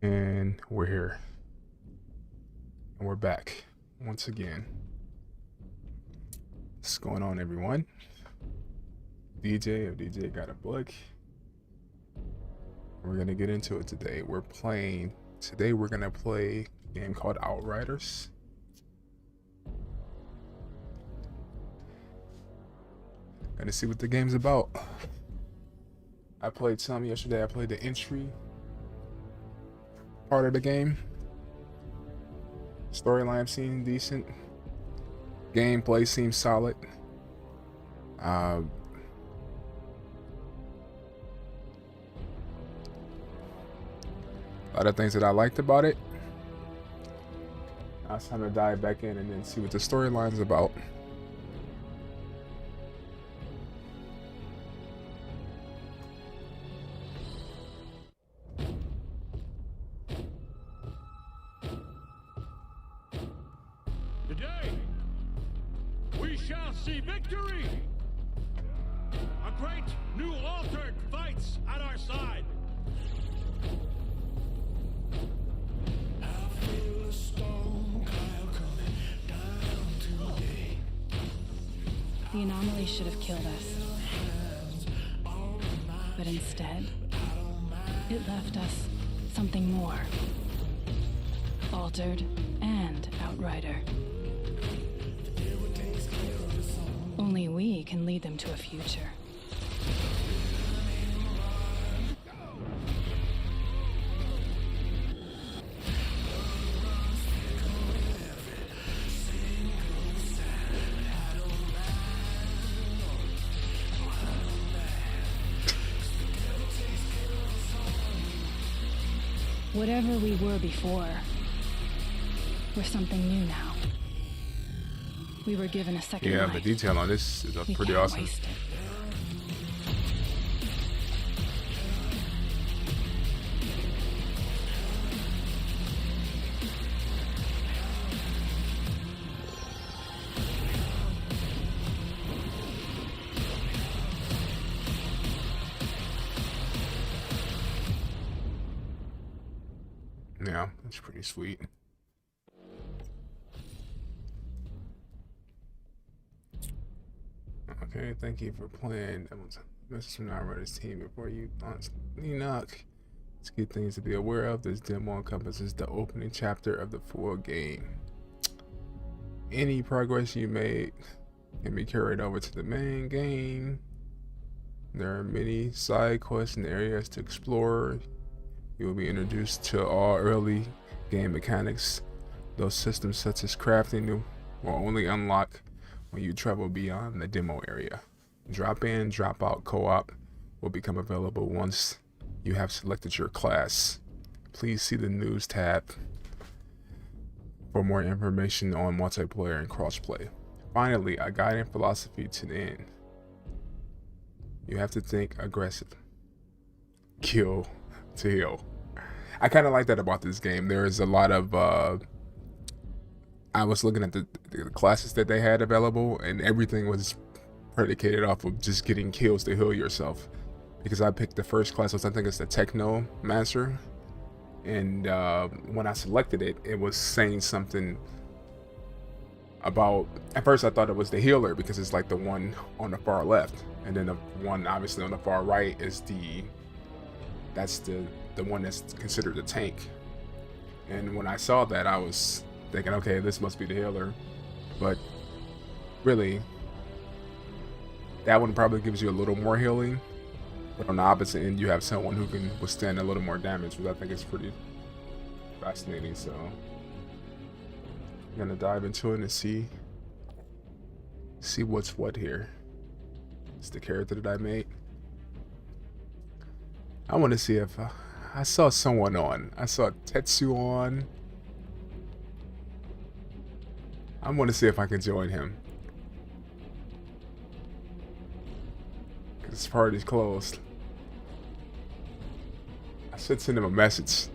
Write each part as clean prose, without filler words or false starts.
And we're here. And we're back once again. What's going on, everyone? DJ got a book. We're gonna get into it today. We're gonna play a game called Outriders. Gonna see what the game's about. I played some yesterday. I played the entry part of the game. Storyline seemed decent. Gameplay seems solid. A lot of things that I liked about it. Now it's time to dive back in and then see what the storyline is about. Today, we shall see victory! A great new altered fights at our side! I feel a storm cloud coming down today. The anomaly should have killed us. But instead, it left us something more. Altered and Outrider. Only we can lead them to a future. Whatever we were before, we're something new now. We were given a second life. The detail on this is We pretty can't awesome. waste it. Yeah, that's pretty sweet. Okay, thank you for playing. That was a message from the Outriders team before you honestly knock. It's good things to be aware of. This demo encompasses the opening chapter of the full game. Any progress you make can be carried over to the main game. There are many side quests and areas to explore. You will be introduced to all early game mechanics. Those systems such as crafting will only unlock when you travel beyond the demo area. Drop in, drop out co-op will become available once you have selected your class. Please see the news tab for more information on multiplayer and crossplay. Finally, a guiding philosophy to the end. You have to think aggressive. Kill to heal. I kind of like that about this game. There is a lot of I was looking at the classes that they had available, and everything was predicated off of just getting kills to heal yourself. Because I picked the first class, which I think is the Techno Master, and when I selected it, it was saying something about. At first, I thought it was the healer because it's like the one on the far left, and then the one obviously on the far right is the one that's considered the tank. And when I saw that, I was thinking, okay, this must be the healer, but really that one probably gives you a little more healing, but on the opposite end you have someone who can withstand a little more damage, which I think is pretty fascinating. So I'm gonna dive into it and see what's what here. It's the character that I made. I want to see if I saw someone on. I saw Tetsu on. I want to see if I can join him. This party's closed. I should send him a message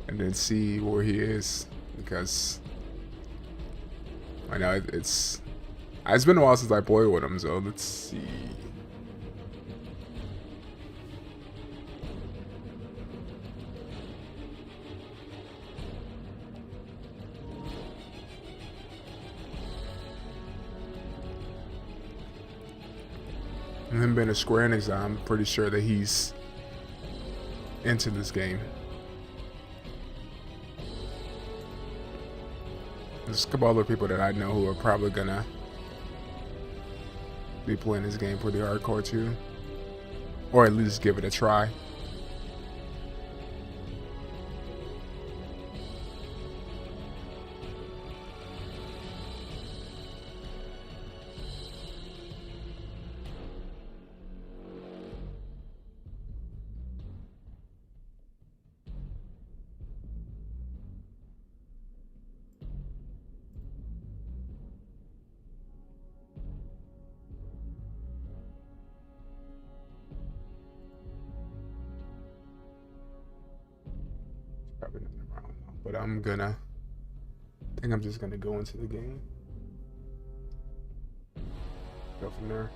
and then see where he is, because I know it's been a while since I played with him, so let's see. And him being a Square Enix, I'm pretty sure that he's into this game. There's a couple other people that I know who are probably gonna be playing this game pretty hardcore too, or at least give it a try. Probably nothing wrong, but I think I'm just gonna go into the game, go from there.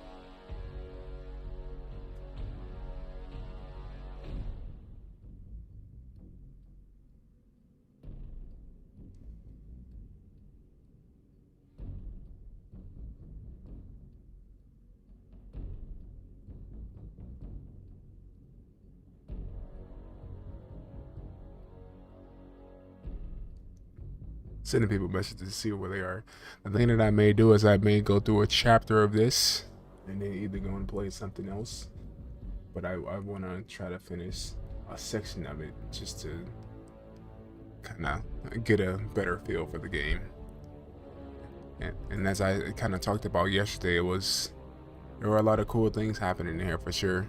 Sending people messages to see where they are. The thing that I may do is I may go through a chapter of this and then either go and play something else. But I want to try to finish a section of it just to kind of get a better feel for the game. And as I kind of talked about yesterday, there were a lot of cool things happening here for sure.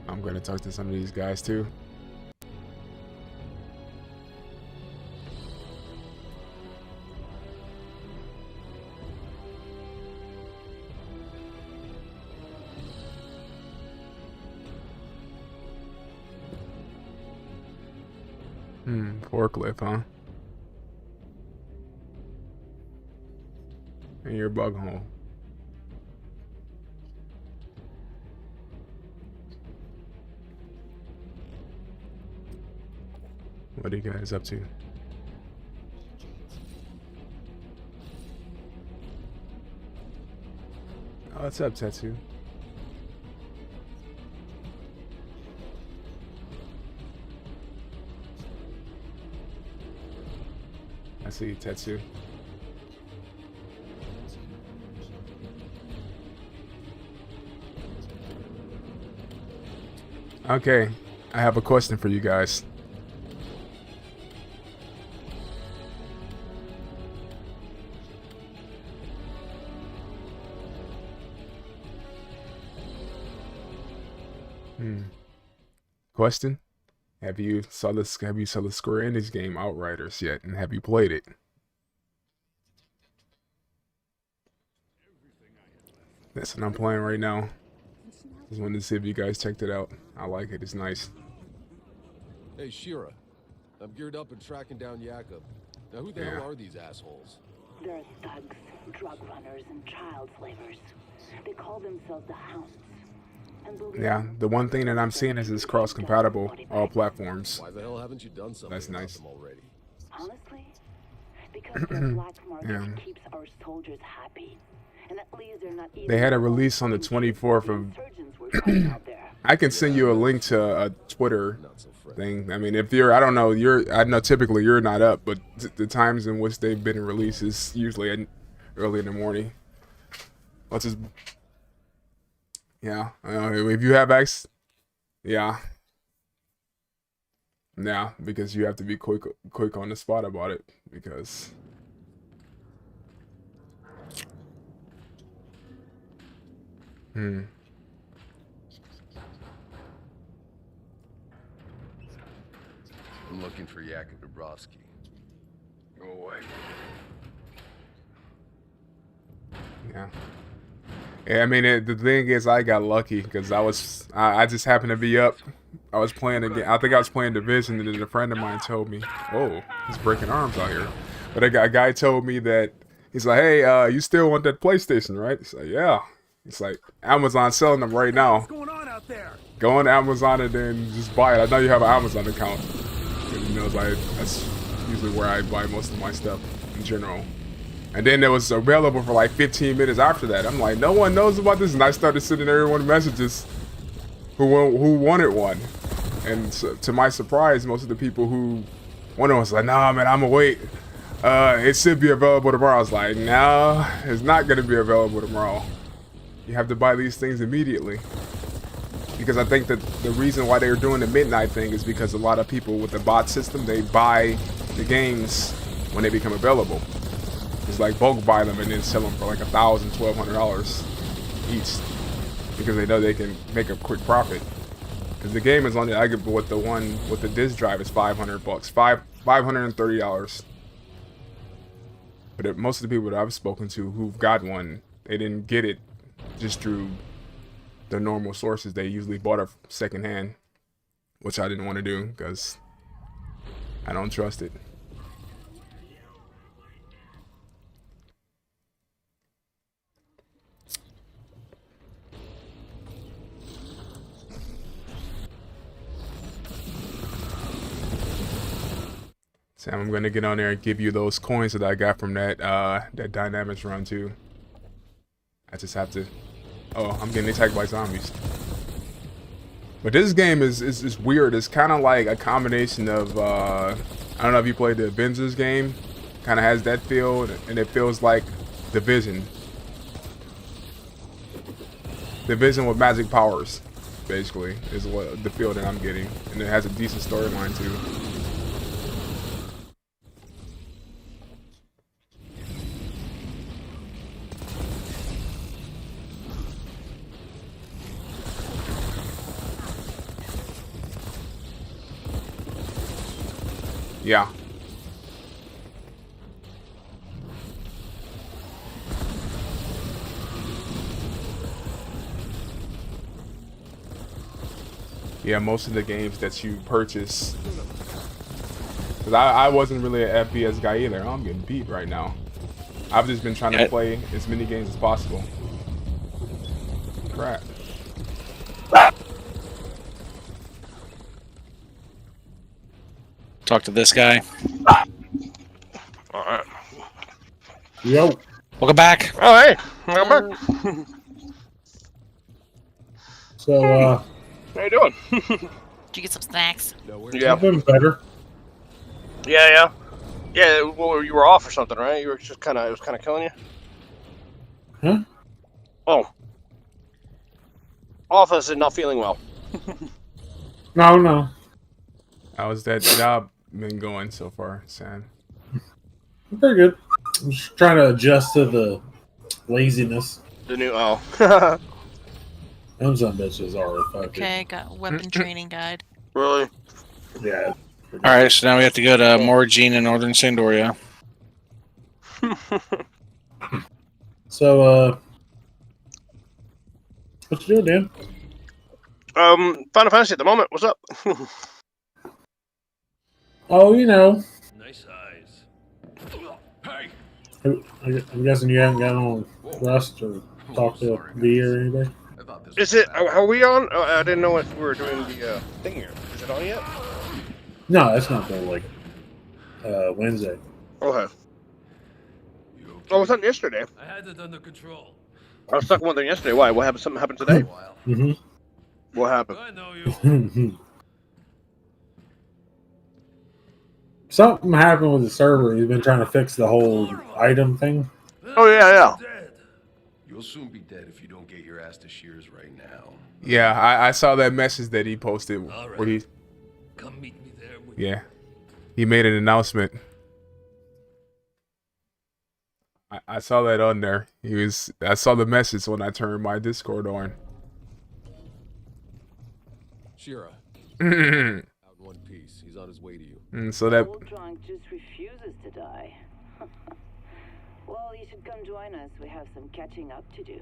I'm going to talk to some of these guys too. Forklift, huh? And your bug hole. What are you guys up to? Oh, what's up, Tattoo? I see you, Tetsu. Okay, I have a question for you guys. Question: Have you saw the Square Enix game Outriders yet, and have you played it? That's what I'm playing right now. Just wanted to see if you guys checked it out. I like it. It's nice. Hey, Shira. I'm geared up and tracking down Jakob. Now, who the hell are these assholes? They're thugs, drug runners, and child slavers. They call themselves the Hounds. Yeah, the one thing that I'm seeing is it's cross-compatible, all platforms. Why the hell haven't you done something That's nice. about them already? Honestly, because their black market keeps our soldiers happy. And at least they're not even. They had a release on the 24th of. I can send you a link to a Twitter thing. I mean, if you're, I don't know, I know typically you're not up, but the times in which they've been released is usually early in the morning. What's his? Yeah, if you have access, yeah, because you have to be quick on the spot about it because. I'm looking for Jakob Dabrowski. Go away. Yeah. Yeah, I mean, the thing is, I got lucky because I just happened to be up. I was playing again. I think I was playing Division, and then a friend of mine told me, "Oh, he's breaking arms out here." But a guy told me that he's like, "Hey, you still want that PlayStation, right?" It's like, "Yeah." It's like Amazon selling them right now. What's going on out there? Go on Amazon and then just buy it. I know you have an Amazon account. You know, that's usually where I buy most of my stuff in general. And then it was available for like 15 minutes after that. I'm like, no one knows about this, and I started sending everyone messages who wanted one. And so, to my surprise, most of the people who wanted was like, nah, man, I'm gonna wait. It should be available tomorrow. I was like, no, it's not gonna be available tomorrow. You have to buy these things immediately. Because I think that the reason why they're doing the midnight thing is because a lot of people with the bot system, they buy the games when they become available. It's like bulk buy them and then sell them for like $1,000, $1,200 each, because they know they can make a quick profit. Because the game is only, I get with the one with the disc drive is $500, $530. But most of the people that I've spoken to who've got one, they didn't get it just through the normal sources. They usually bought it secondhand, which I didn't want to do because I don't trust it. Sam, I'm gonna get on there and give you those coins that I got from that that Dynamics run too. I just have to. Oh, I'm getting attacked by zombies. But this game is weird. It's kind of like a combination of I don't know if you played the Avengers game. Kind of has that feel, and it feels like Division. Division with magic powers, basically, is what the feel that I'm getting, and it has a decent storyline too. Yeah. Yeah, most of the games that you purchase, because I wasn't really an FPS guy either. I'm getting beat right now. I've just been trying to play as many games as possible. Crap. Talk to this guy. Alright. Yo. Welcome back. Oh, hey. Welcome back. So, how you doing? Did you get some snacks? Yeah. I've been better. Yeah. Well, you were off or something, right? You were just kind of, it was kind of killing you? Huh? Oh. Off as in not feeling well. No. How's that job been going so far, Sam? Pretty good. I'm just trying to adjust to the laziness. The new, oh. Them some bitches are fucking. Okay, got weapon training guide. Really? Yeah. Alright, so now we have to go to Morgine in Northern Sandoria. So, what you doing, Dan? Final Fantasy at the moment. What's up? Oh, you know. Nice eyes. Hey! I'm guessing you haven't got on Rust or talked to V or anybody? Is it, are we on? Oh, I didn't know if we were doing the thing here. Is it on yet? No, that's not till like Wednesday. Okay. Oh, it was on yesterday. I had it under control. I was stuck with one thing yesterday. Why? What happened? Something happened today? Mm-hmm. What happened? I know you. Something happened with the server. He's been trying to fix the whole item thing. Oh, yeah. You'll soon be dead if you don't get your ass to Shears right now. Yeah, I saw that message that he posted where he. Come meet me there. Yeah, he made an announcement. I saw that on there. I saw the message when I turned my Discord on. Shira. Out in one piece. He's on his way to you. So that. Old drunk just refuses to die. Well, you should come join us. We have some catching up to do.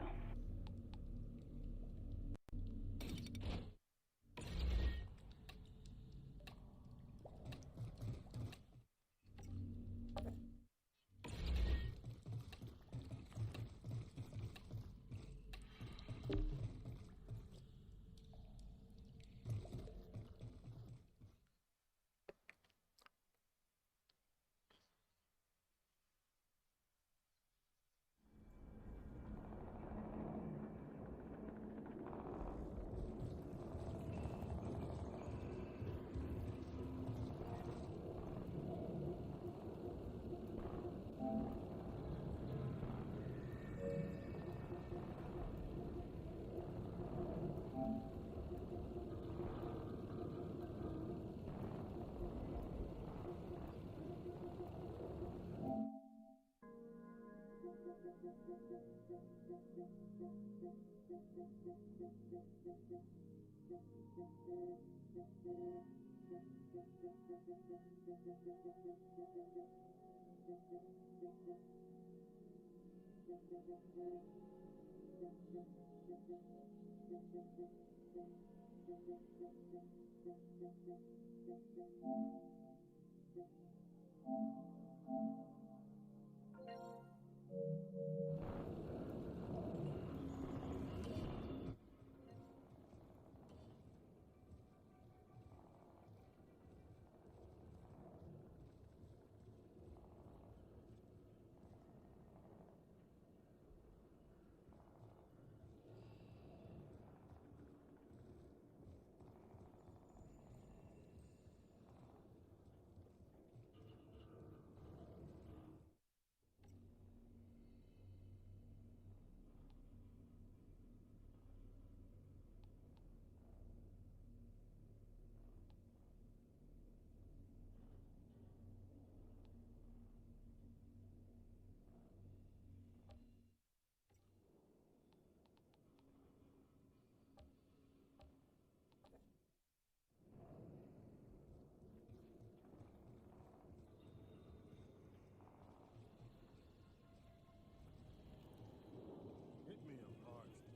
Hit me, I'm parched.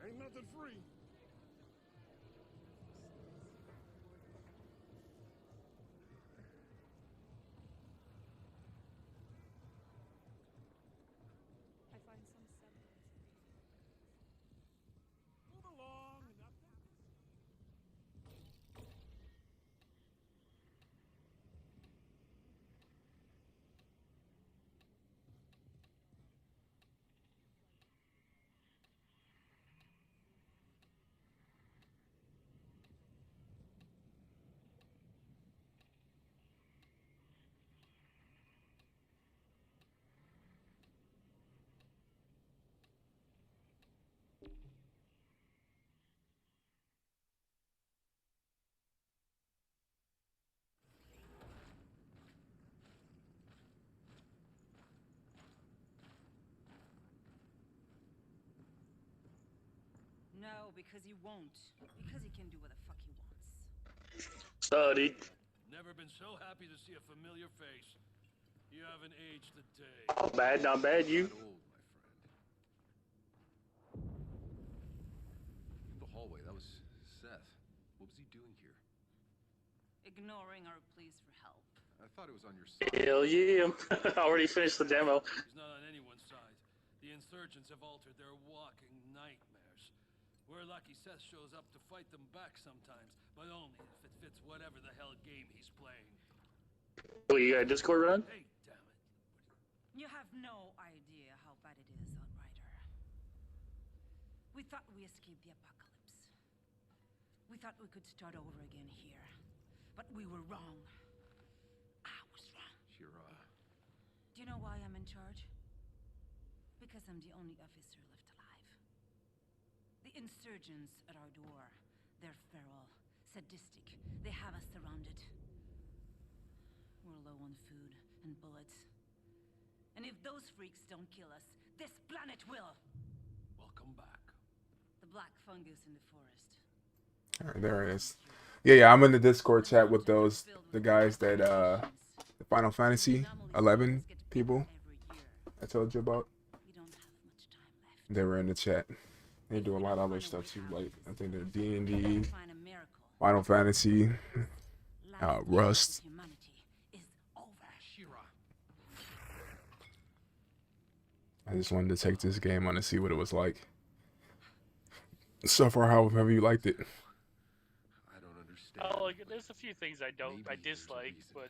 Ain't nothing free. I find some semblance of Move along, nothing. No, because he won't. Because he can do what the fuck he wants. Studied. Never been so happy to see a familiar face. You haven't aged a day. Not bad, not bad. You. Not old, my friend. In the hallway, that was Seth. What was he doing here? Ignoring our pleas for help. I thought it was on your side. Hell yeah. Already finished the demo. He's not on anyone's side. The insurgents have altered their walking nightmares. We're lucky Seth shows up to fight them back sometimes, but only if it fits whatever the hell game he's playing. Oh, you got a Discord run? Hey, damn it. You have no idea how bad it is, Outrider. We thought we escaped the apocalypse. We thought we could start over again here. But we were wrong. I was wrong. Shira. Do you know why I'm in charge? Because I'm the only officer left alive. The insurgents at our door. They're feral, sadistic. They have us surrounded. We're low on food and bullets. And if those freaks don't kill us, this planet will! Welcome back. The black fungus in the forest. Alright, there it is. Yeah, I'm in the Discord chat with the guys that, the Final Fantasy 11 people I told you about. They were in the chat. They do a lot of other stuff too, like, I think they're D&D, Final Fantasy, Rust. I just wanted to take this game on to see what it was like. So far, how have you liked it? I don't understand. Oh, like, there's a few things I dislike, but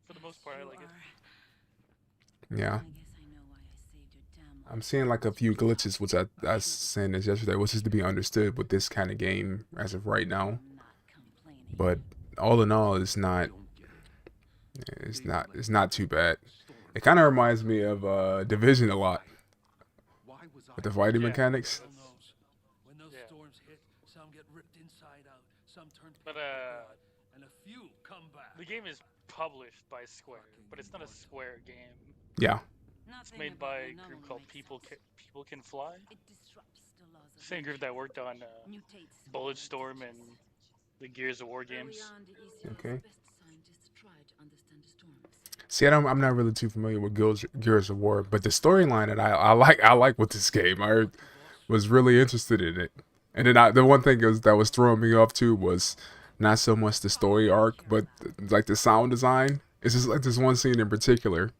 for the most part, I like it. Yeah. I'm seeing like a few glitches, which I was saying this yesterday, which is to be understood with this kind of game as of right now. But all in all, it's not too bad. It kind of reminds me of Division a lot with the fighting mechanics. When those storms hit, some get ripped inside out, some turn to But and a few come back. the game is published by Square, but it's not a Square game. Yeah. It's made by a group called People Can Fly. Same group that worked on Bulletstorm and the Gears of War games. Okay. See, I'm not really too familiar with Gears of War, but the storyline that I like with this game. I was really interested in it, and then the one thing that was throwing me off too was not so much the story arc, but like the sound design. It's just like this one scene in particular,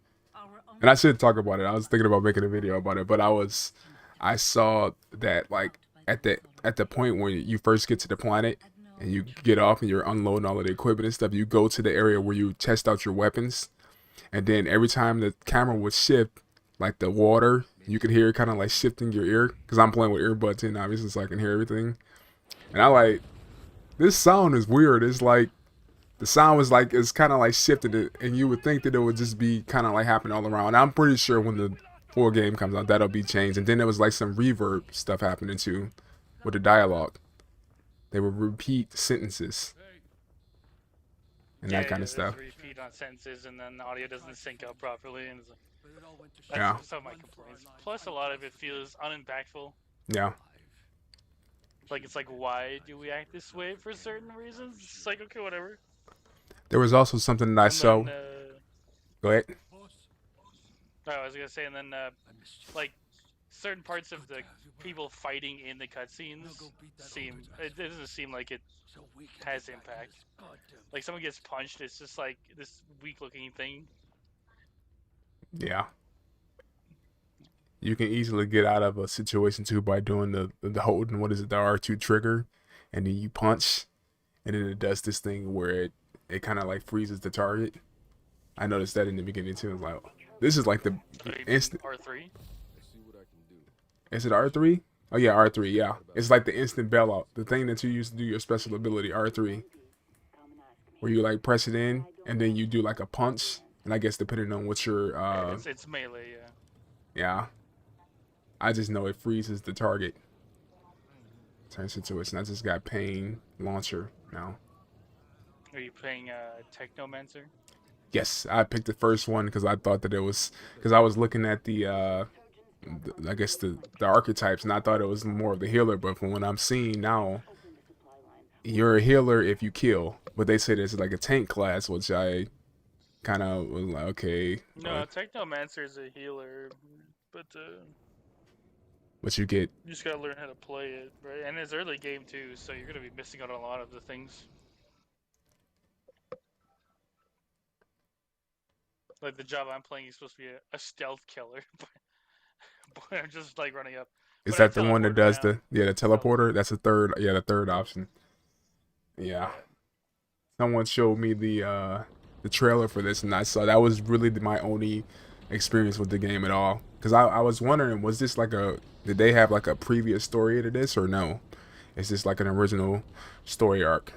and I should talk about it. I was thinking about making a video about it, but I saw that like at the point when you first get to the planet and you get off and you're unloading all of the equipment and stuff, you go to the area where you test out your weapons, and then every time the camera would shift, like the water, you could hear it kind of like shifting your ear, because I'm playing with earbuds in obviously, so I can hear everything. And I like, this sound is weird. It's like the sound was like, it's kind of like shifted it, and you would think that it would just be kind of like happening all around. I'm pretty sure when the full game comes out, that'll be changed. And then there was like some reverb stuff happening too with the dialogue. They would repeat sentences and that kind of stuff. Repeat on sentences, and then the audio doesn't sync up properly, and yeah. That's some of my complaints. Plus, a lot of it feels unimpactful. Yeah. Like, it's like, why do we act this way for certain reasons? It's just like, okay, whatever. There was also something that I saw. Go ahead. No, I was gonna say, and then like certain parts of the people fighting in the cutscenes it doesn't seem like it has impact. Like someone gets punched, it's just like this weak-looking thing. Yeah. You can easily get out of a situation too by doing the holding, what is it, the R2 trigger, and then you punch, and then it does this thing where it kind of like freezes the target. I noticed that in the beginning too. I was like, this is like the instant. R3? Is it R3? Oh yeah, R3. Yeah, it's like the instant bailout, the thing that you use to do your special ability, R3, where you like press it in and then you do like a punch, and I guess depending on what your it's melee, yeah. Yeah. I just know it freezes the target. Turns into it. And I just got Pain Launcher now. Are you playing Technomancer? Yes, I picked the first one because I thought that it was, because I was looking at the I guess the archetypes, and I thought it was more of the healer. But from what I'm seeing now, you're a healer if you kill. But they say it's like a tank class, which I kind of was like, okay. No, Technomancer is a healer, but you get. You just gotta learn how to play it, right? And it's early game too, so you're gonna be missing out on a lot of the things. Like the job I'm playing is supposed to be a stealth killer, but I'm just like running up. Is that the one that does the teleporter? That's the third option. Yeah. Someone showed me the trailer for this, and I saw that was really my only experience with the game at all. Because I was wondering, was this like did they have like a previous story to this, or no? Is this like an original story arc?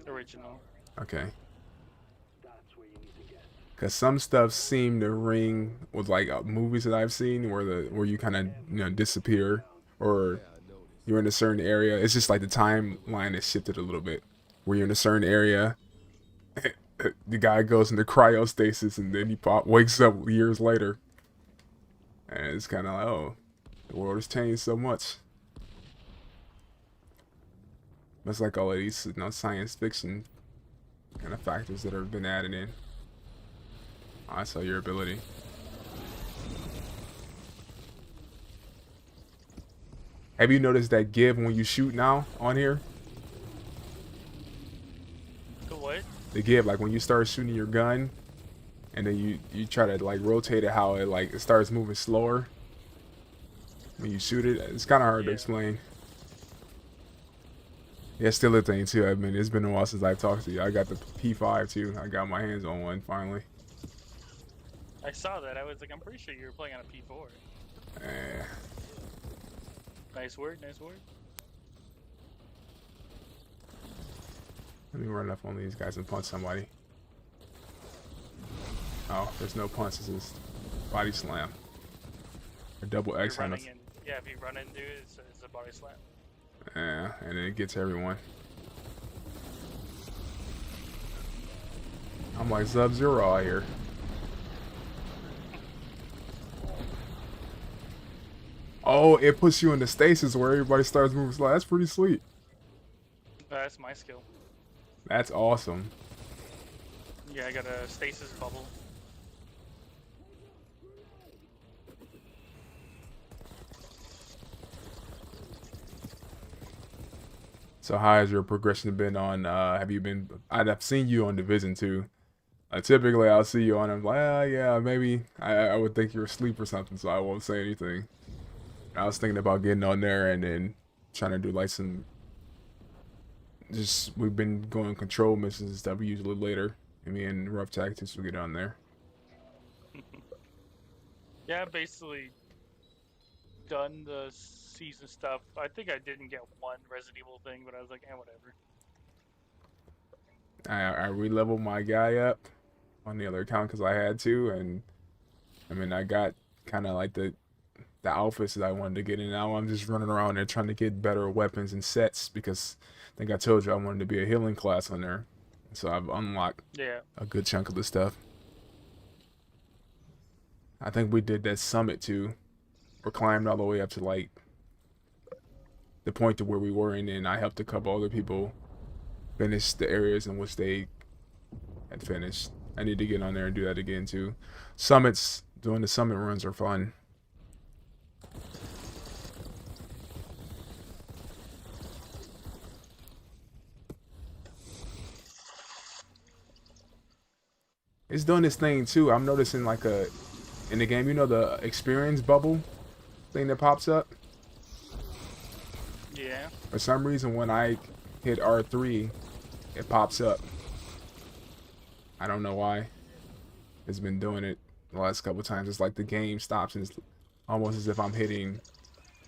Original. Okay. Because some stuff seemed to ring with like movies that I've seen where you kind of disappear, or you're in a certain area. It's just like the timeline has shifted a little bit. Where you're in a certain area, the guy goes into cryostasis, and then he wakes up years later. And it's kind of like, oh, the world has changed so much. That's like all of these science fiction kind of factors that have been added in. I saw your ability. Have you noticed that give when you shoot now on here? The what? The give, like when you start shooting your gun, and then you try to like rotate it, how it starts moving slower when you shoot it. It's kind of hard to explain. Yeah, it's still a thing too. I mean, it's been a while since I've talked to you. I got the P5 too. I got my hands on one finally. I saw that. I was like, I'm pretty sure you were playing on a P4. Yeah. Nice word, nice word. Let me run up on these guys and punch somebody. Oh, there's no punch. It's just body slam. A double X on us. Yeah, if you run into it, it's a body slam. Yeah, and it gets everyone. I'm like Sub-Zero out here. Oh, it puts you in the stasis where everybody starts moving slow. That's pretty sweet. That's my skill. That's awesome. Yeah, I got a stasis bubble. So how has your progression been on, have you been, I've seen you on Division 2. Typically I'll see you on, I'm like, yeah, maybe I would think you're asleep or something, so I won't say anything. I was thinking about getting on there and then trying to do like some, we've been going control missions and stuff usually later. And me and Rough Tactics will get on there. Yeah, basically done the season stuff. I think I didn't get one Resident Evil thing, but I was like, whatever. I re-leveled my guy up on the other account because I had to, and I mean I got kind of like the outfits that I wanted to get in. Now I'm just running around there trying to get better weapons and sets because I think I told you I wanted to be a healing class on there, so I've unlocked a good chunk of the stuff. I think we did that summit too, or climbed all the way up to like the point to where we were, and then I helped a couple other people finish the areas in which they had finished. I need to get on there and do that again too. Summits, doing the summit runs are fun. It's doing this thing too. I'm noticing like in the game, you know, the experience bubble thing that pops up? Yeah. For some reason, when I hit R3, it pops up. I don't know why. It's been doing it the last couple times. It's like the game stops and it's almost as if I'm hitting...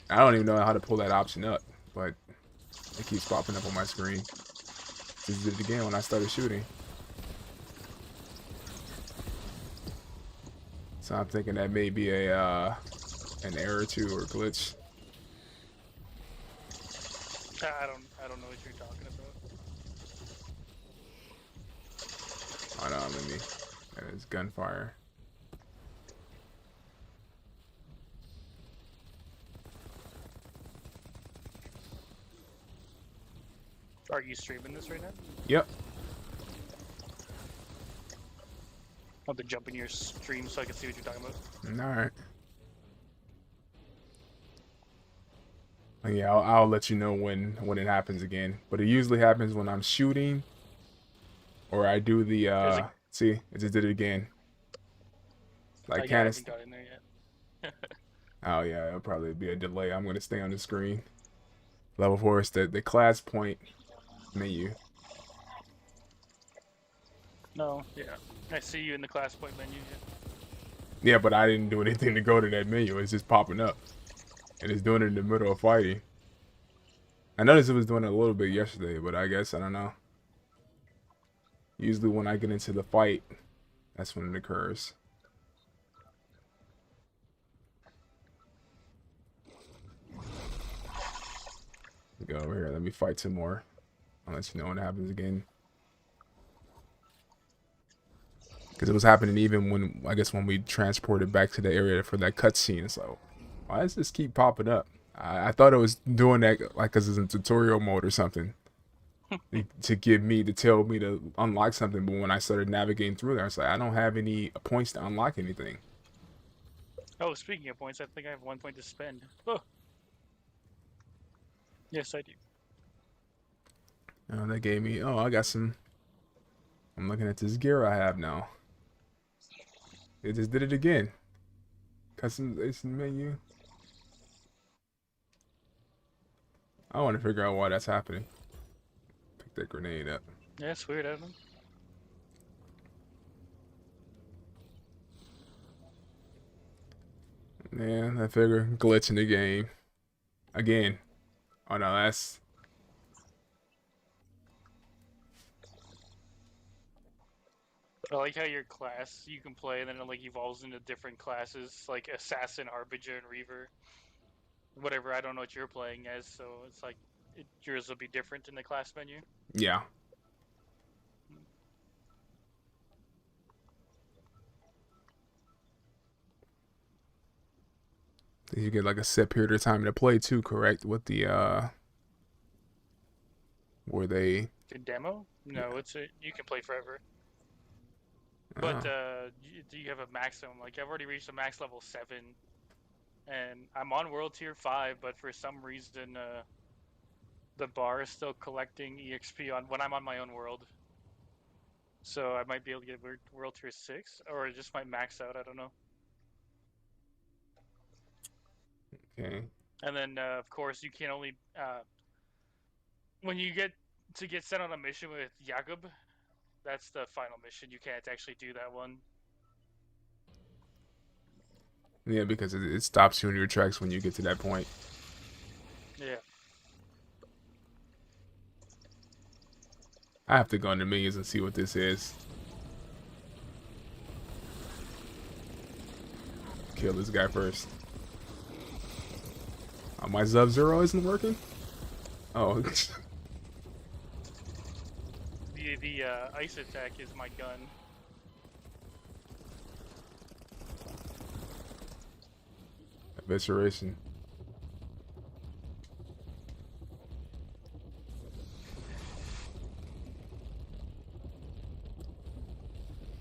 I don't even know how to pull that option up, but it keeps popping up on my screen. Just did it again when I started shooting. So I'm thinking that may be an error too, or glitch. I don't know what you're talking about. Oh no, let me. That is gunfire. Are you streaming this right now? Yep. I'll have to jump in your stream so I can see what you're talking about. Alright. Yeah, I'll let you know when it happens again. But it usually happens when I'm shooting, or I do the see, it just did it again. Like I haven't got in there yet. Oh yeah, it'll probably be a delay. I'm gonna stay on the screen. Level 4 is the class point menu. No, yeah. I see you in the class point menu. Yeah, but I didn't do anything to go to that menu. It's just popping up. And it's doing it in the middle of fighting. I noticed it was doing it a little bit yesterday, but I guess, I don't know. Usually when I get into the fight, that's when it occurs. Go over here, let me fight some more. I'll let you know when it happens again. Because it was happening even when, I guess, when we transported back to the area for that cutscene. So, why does this keep popping up? I thought it was doing that like because it's in tutorial mode or something. to tell me to unlock something. But when I started navigating through there, I was like, I don't have any points to unlock anything. Oh, speaking of points, I think I have 1 point to spend. Oh. Yes, I do. Oh, that gave me... Oh, I got some... I'm looking at this gear I have now. It just did it again. Customization menu. I want to figure out why that's happening. Pick that grenade up. Yeah, it's weird, I don't know. Man, I figure glitch in the game. Again. Oh no, that's... I like how your class you can play and then it like evolves into different classes like Assassin, Harbinger, and Reaver. Whatever, I don't know what you're playing as, so it's like yours will be different in the class menu. Yeah. You get like a set period of time to play too, correct? With the where they The demo? No, you can play forever. But you have a maximum. Like I've already reached a max level 7, and I'm on world tier 5. But for some reason, the bar is still collecting EXP on when I'm on my own world. So I might be able to get world tier 6, or it just might max out. I don't know. Okay. And then of course you can only when you get sent on a mission with Jakob. That's the final mission. You can't actually do that one. Yeah, because it stops you in your tracks when you get to that point. Yeah. I have to go into menus and see what this is. Kill this guy first. My Sub-Zero isn't working? Oh. The ice attack is my gun. Evisceration.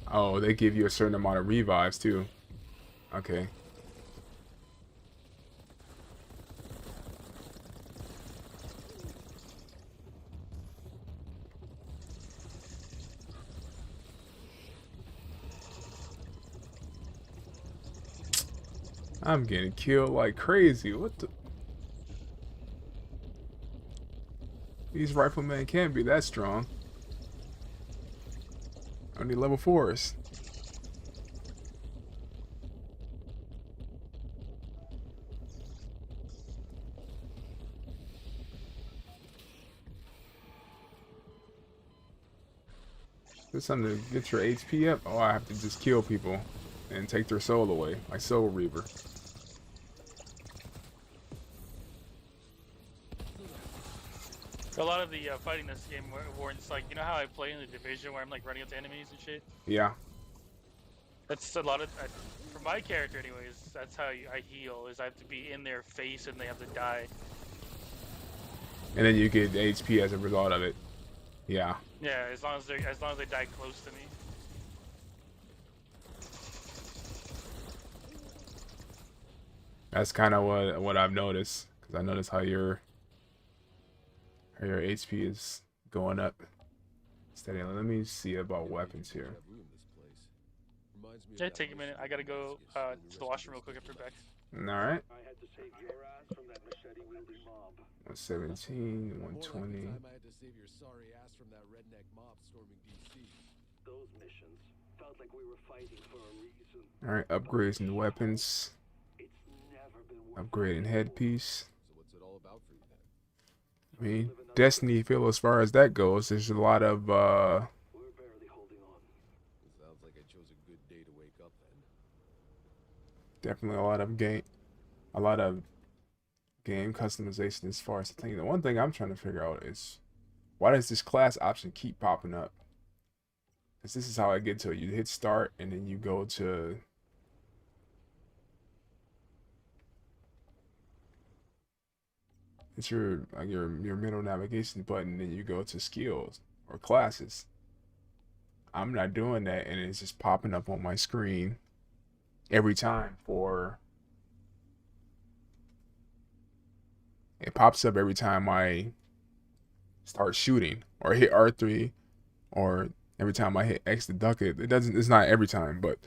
Oh, they give you a certain amount of revives too. Okay. I'm getting killed like crazy. What the? These riflemen can't be that strong. I need level 4s. There's something to get your HP up. Oh, I have to just kill people and take their soul away, like Soul Reaver. A lot of the fighting this game warrants, like, you know how I play in the Division where I'm like running up to enemies and shit? Yeah. That's a lot of, for my character anyways, that's how I heal, is I have to be in their face and they have to die. And then you get HP as a result of it. Yeah. Yeah, as long as they die close to me. That's kind of what I've noticed, because I noticed how your HP is going up steady. Let me see about weapons here. Yeah, take a minute. I gotta go to the washroom real quick after back. Alright. 117, 120. Alright, upgrades and weapons. Upgrading headpiece. I mean, Destiny feel as far as that goes, there's a lot of Sounds like I chose a good day to wake up then. Definitely a lot of game customization as far as the thing. The one thing I'm trying to figure out is why does this class option keep popping up? Because this is how I get to it. You hit start and then you go to it's your middle navigation button, then you go to skills or classes. I'm not doing that, and it's just popping up on my screen every time it pops up every time I start shooting or hit R3, or every time I hit X to duck it. It's not every time, but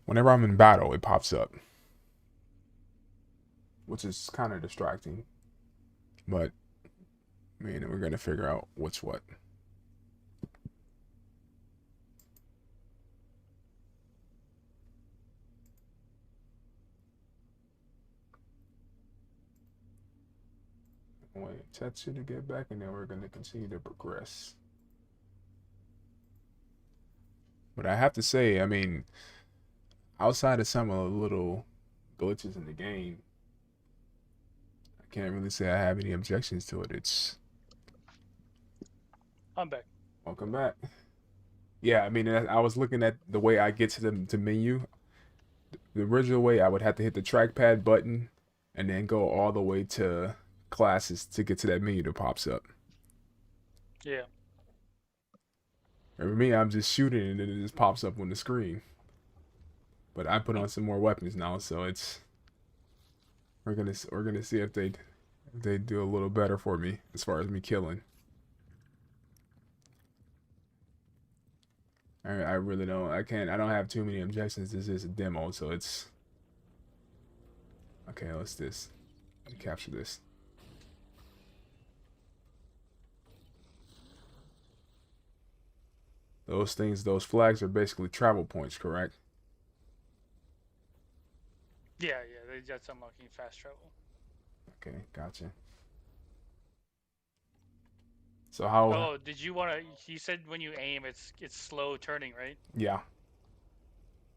whenever I'm in battle, it pops up, which is kind of distracting. But, I mean, we're going to figure out what's what. Wait, Tetsu to get back, and then we're going to continue to progress. But I have to say, I mean, outside of some of the little glitches in the game, can't really say I have any objections to it. I'm back. Welcome back. Yeah, I mean, I was looking at the way I get to the menu. The original way, I would have to hit the trackpad button and then go all the way to classes to get to that menu that pops up. Yeah. And for me, I'm just shooting and then it just pops up on the screen. But I put on some more weapons now, so it's we're gonna see if they do a little better for me as far as me killing. I really don't. I don't have too many objections. This is a demo, so it's okay. Let's let me capture this. Those flags are basically travel points, correct? Yeah, they just unlocking fast travel. Okay, gotcha. So how? Oh, did you want to? You said when you aim, it's slow turning, right? Yeah.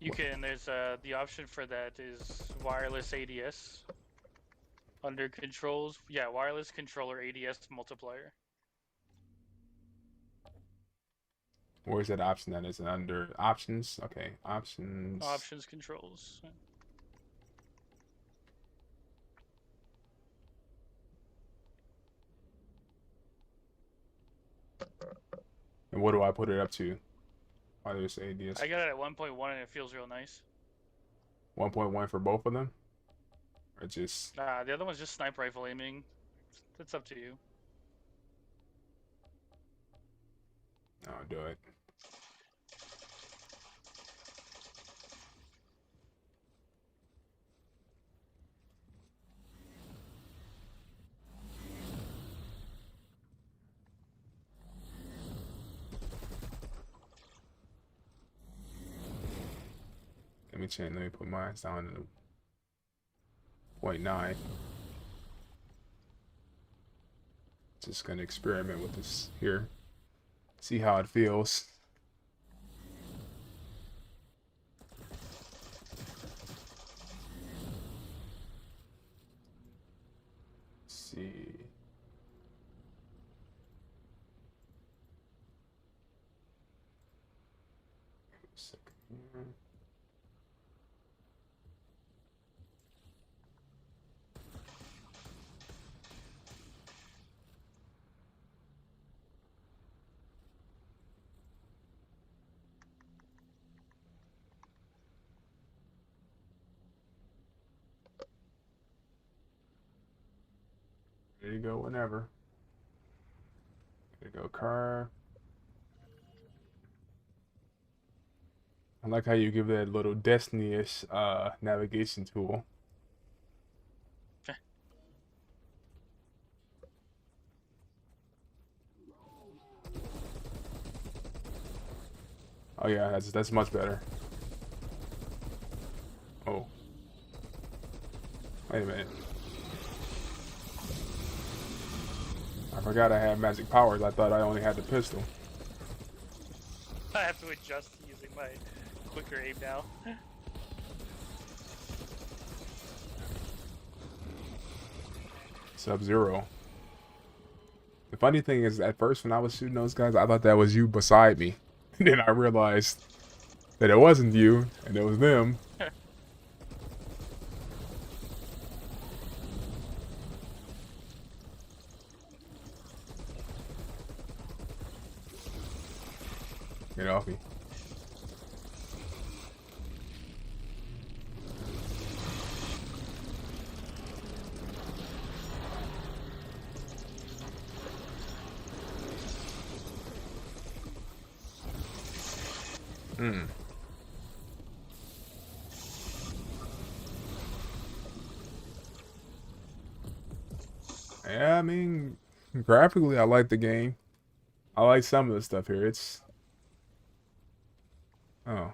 You can. There's the option for that is wireless ADS. Under controls, yeah, wireless controller ADS multiplier. Where's that option? That is under options. Okay, options. Options controls. And what do I put it up to? Wireless ADS. I got it at 1.1 and it feels real nice. 1.1 for both of them? Or just... Nah, the other one's just sniper rifle aiming. That's up to you. I'll do it. Let me put mine down to 0.9. Just gonna experiment with this here. See how it feels. Let's see. A second here. There you go, whenever. There you go, car. I like how you give that little Destiny-ish navigation tool. Oh yeah, that's much better. Oh. Wait a minute. I forgot I had magic powers. I thought I only had the pistol. I have to adjust to using my quicker aim now. Sub-Zero. The funny thing is, at first when I was shooting those guys, I thought that was you beside me. And then I realized that it wasn't you, and it was them. Get off me. Yeah, I mean, graphically, I like the game. I like some of the stuff here. It's... Oh.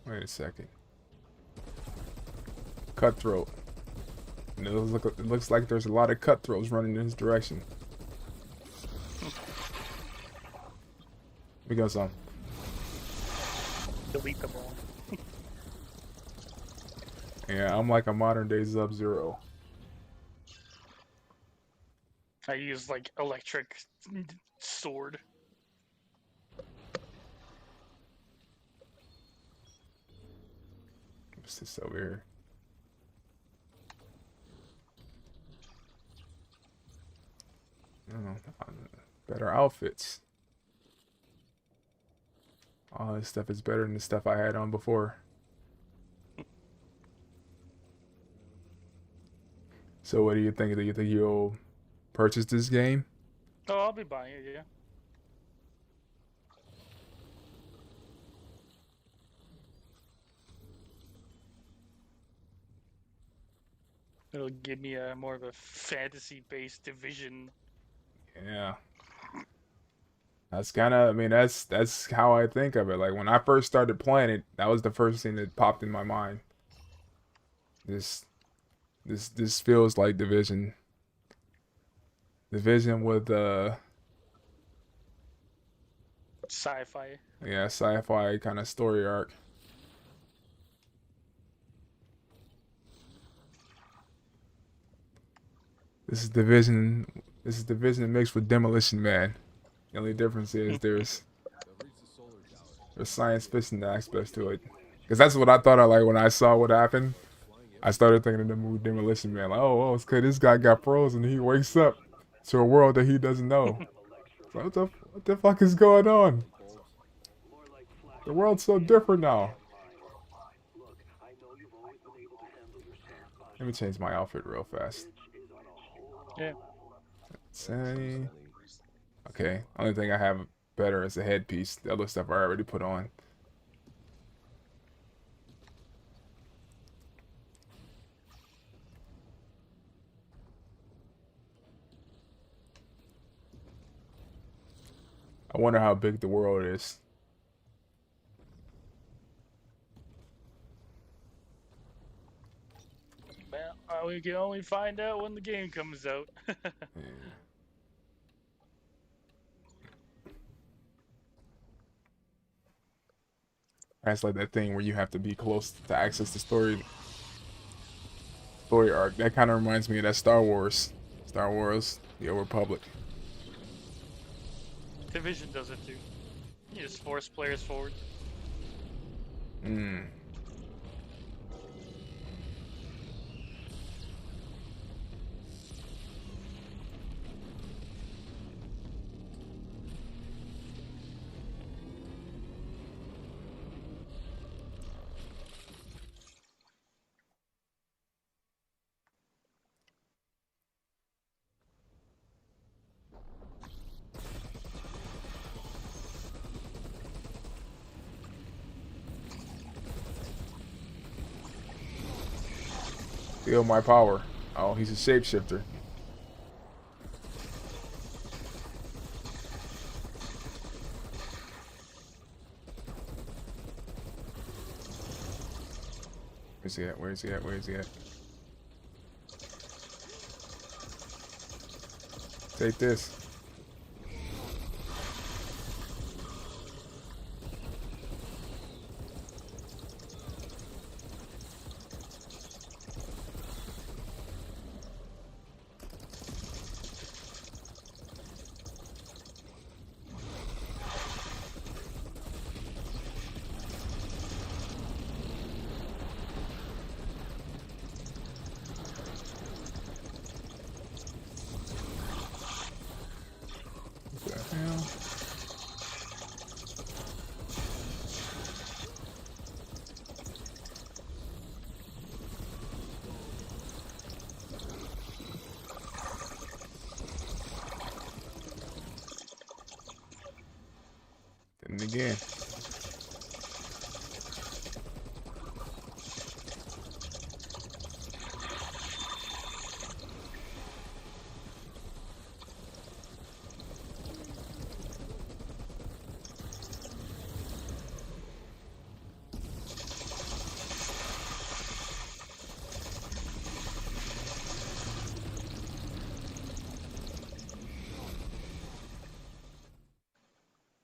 Wait a second. Cutthroat. And it looks like there's a lot of cutthroats running in this direction. We got some. Delete them all. Yeah, I'm like a modern day Sub-Zero. I use like electric sword. What's this over here? I don't know. Better outfits. All this stuff is better than the stuff I had on before. So what do you think? Do you think you'll purchase this game? Oh, I'll be buying it, yeah. It'll give me a more of a fantasy-based Division. Yeah. That's kind of, I mean, that's how I think of it. Like when I first started playing it, that was the first thing that popped in my mind. This feels like Division. Division with Sci-fi. yeah, sci-fi kind of story arc. This is Division. This is Division mixed with Demolition Man. The only difference is there's science fiction aspects to it. Because that's what I thought of like when I saw what happened. I started thinking of the movie Demolition Man. Like, oh, it's because this guy got frozen and he wakes up to a world that he doesn't know. So what the fuck is going on? The world's so different now. Let me change my outfit real fast. Yeah. Say, okay, only thing I have better is a headpiece. The other stuff I already put on. I wonder how big the world is. Well, we can only find out when the game comes out. Yeah. That's like that thing where you have to be close to access the story arc. That kind of reminds me of that Star Wars, The Old Republic. Division does it too. You just force players forward. Hmm. Feel my power. Oh, he's a shapeshifter. Where's he at? Where's he at? Where's he at? Take this. And again.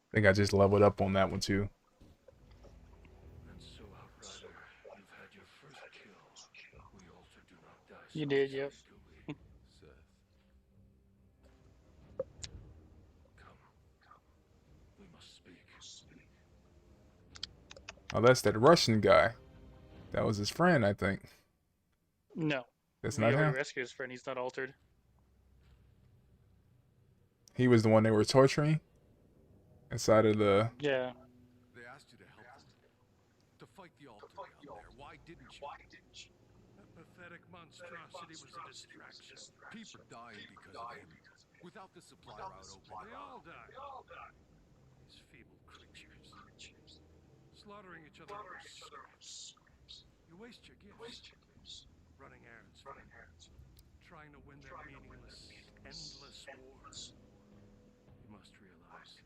I think I just leveled up on that one too. And so, Outrider, you've had your first kill. We also do not die. You did, yep. Seth. Oh, that's that Russian guy. That was his friend, I think. No. That's He not already him? rescued his friend. He's not altered. He was the one they were torturing? Inside of the... Yeah. They asked you to help them. To fight the altar down there. Why didn't you? That pathetic monstrosity was a distraction. People dying because of him. Without the supply route open, they all die. These feeble creatures. Slaughtering each other over scraps. You waste your gifts. Running errands for them. Trying to win their meaningless, endless wars. You must realize,